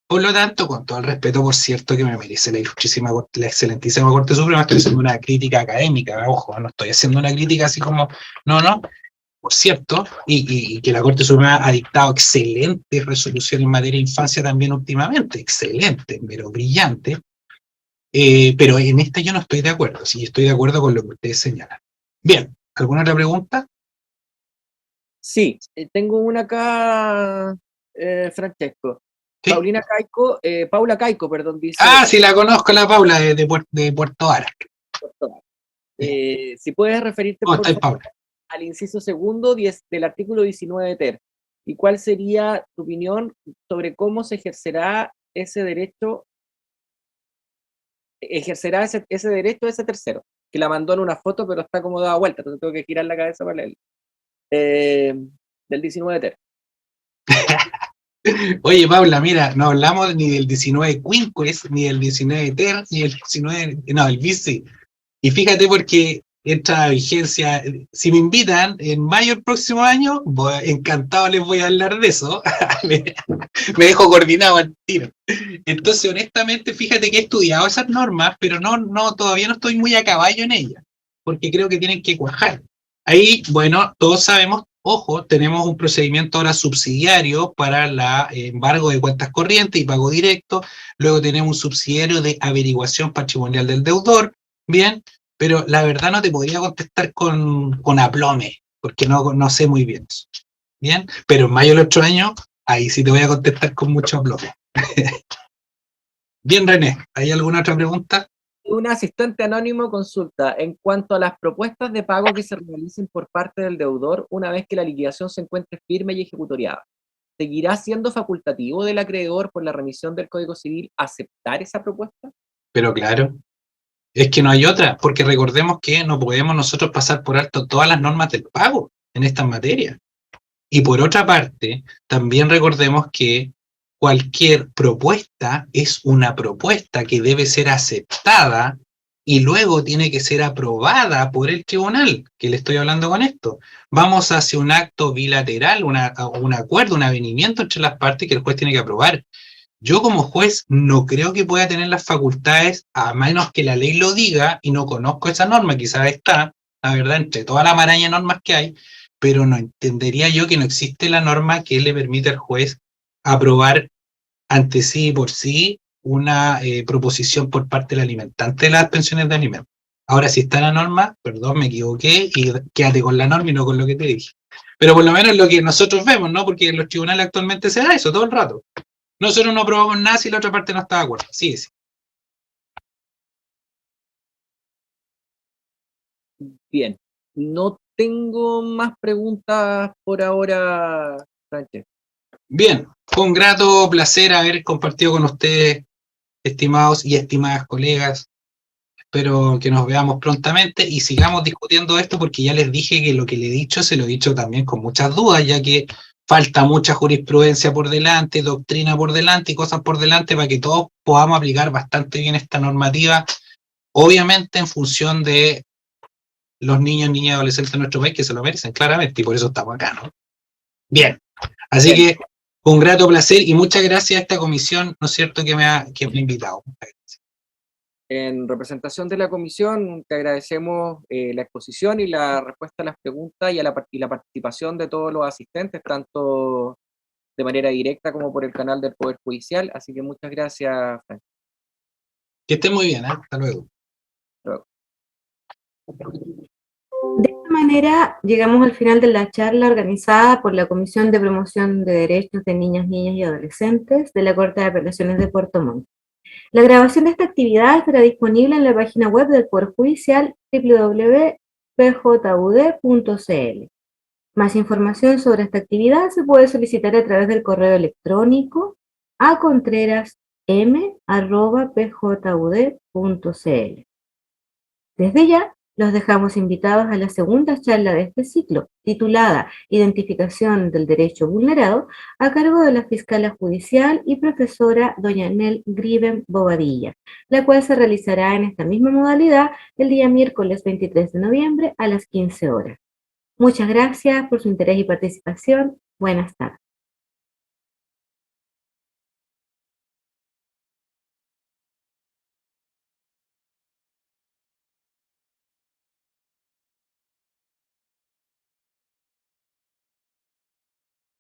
Por lo tanto, con todo el respeto, por cierto, que me merece la excelentísima Corte Suprema, estoy haciendo una crítica académica, ojo, no estoy haciendo una crítica así como, no, por cierto, y que la Corte Suprema ha dictado excelentes resoluciones en materia de infancia también últimamente, excelente, pero brillante, pero en esta yo no estoy de acuerdo, sí estoy de acuerdo con lo que ustedes señalan. Bien, ¿alguna otra pregunta? Sí, tengo una acá, Francesco. ¿Sí? Paula Caico, perdón, dice. Ah, sí, la conozco, la Paula, de Puerto Ara. Si puedes referirte, ¿Cómo por estáis, favor, Paula? al inciso segundo del artículo 19 ter. ¿Y cuál sería tu opinión sobre cómo se ejercerá ese derecho ejercerá ese derecho ese tercero, que la mandó en una foto, pero está como dada vuelta, entonces tengo que girar la cabeza para leerlo. Del 19 ter. Oye, Paula, mira, no hablamos ni del 19 Quinquest, ni del 19 Ter, ni del 19, no, el Bici. Y fíjate porque entra a vigencia, si me invitan en mayo del próximo año, encantado les voy a hablar de eso. me dejo coordinado al tiro. Entonces, honestamente, fíjate que he estudiado esas normas, pero todavía no estoy muy a caballo en ellas, porque creo que tienen que cuajar. Ahí, bueno, todos sabemos, ojo, tenemos un procedimiento ahora subsidiario para el embargo de cuentas corrientes y pago directo, luego tenemos un subsidiario de averiguación patrimonial del deudor, bien, pero la verdad no te podría contestar con aplome, porque no sé muy bien eso, bien, pero en mayo del otro año, ahí sí te voy a contestar con mucho aplome. Bien, René, ¿hay alguna otra pregunta? Un asistente anónimo consulta, en cuanto a las propuestas de pago que se realicen por parte del deudor una vez que la liquidación se encuentre firme y ejecutoriada, ¿seguirá siendo facultativo del acreedor por la remisión del Código Civil aceptar esa propuesta? Pero claro, es que no hay otra, porque recordemos que no podemos nosotros pasar por alto todas las normas del pago en estas materias. Y por otra parte, también recordemos que cualquier propuesta es una propuesta que debe ser aceptada y luego tiene que ser aprobada por el tribunal, que le estoy hablando con esto. Vamos hacia un acto bilateral, un acuerdo, un avenimiento entre las partes que el juez tiene que aprobar. Yo como juez no creo que pueda tener las facultades, a menos que la ley lo diga, y no conozco esa norma, quizás está, la verdad, entre toda la maraña de normas que hay, pero no entendería yo que no existe la norma que le permite al juez aprobar ante sí y por sí una proposición por parte del alimentante de las pensiones de alimentos. Ahora, si está la norma, perdón, me equivoqué, y quédate con la norma y no con lo que te dije. Pero por lo menos lo que nosotros vemos, ¿no? Porque en los tribunales actualmente se da eso todo el rato. Nosotros no aprobamos nada si la otra parte no está de acuerdo. Sí, sí. Bien, no tengo más preguntas por ahora, Francesco. Bien, fue un grato placer haber compartido con ustedes, estimados y estimadas colegas. Espero que nos veamos prontamente y sigamos discutiendo esto, porque ya les dije que lo que le he dicho se lo he dicho también con muchas dudas, ya que falta mucha jurisprudencia por delante, doctrina por delante y cosas por delante para que todos podamos aplicar bastante bien esta normativa, obviamente en función de los niños, niñas y adolescentes de nuestro país, que se lo merecen claramente, y por eso estamos acá, ¿no? Bien, así Bien. que un grato placer y muchas gracias a esta comisión, ¿no es cierto?, que me ha invitado. En representación de la comisión, te agradecemos la exposición y la respuesta a las preguntas y la participación de todos los asistentes, tanto de manera directa como por el canal del Poder Judicial. Así que muchas gracias, Frank. Que estén muy bien, ¿eh? Hasta luego. De esta manera llegamos al final de la charla organizada por la Comisión de Promoción de Derechos de Niñas, Niñas y Adolescentes de la Corte de Apelaciones de Puerto Montt. La grabación de esta actividad estará disponible en la página web del Poder Judicial www.pjud.cl. Más información sobre esta actividad se puede solicitar a través del correo electrónico a contrerasm@pjud.cl. Desde ya, los dejamos invitados a la segunda charla de este ciclo, titulada Identificación del Derecho Vulnerado, a cargo de la fiscala judicial y profesora doña Nel Griben Bobadilla, la cual se realizará en esta misma modalidad el día miércoles 23 de noviembre a las 15 horas. Muchas gracias por su interés y participación. Buenas tardes.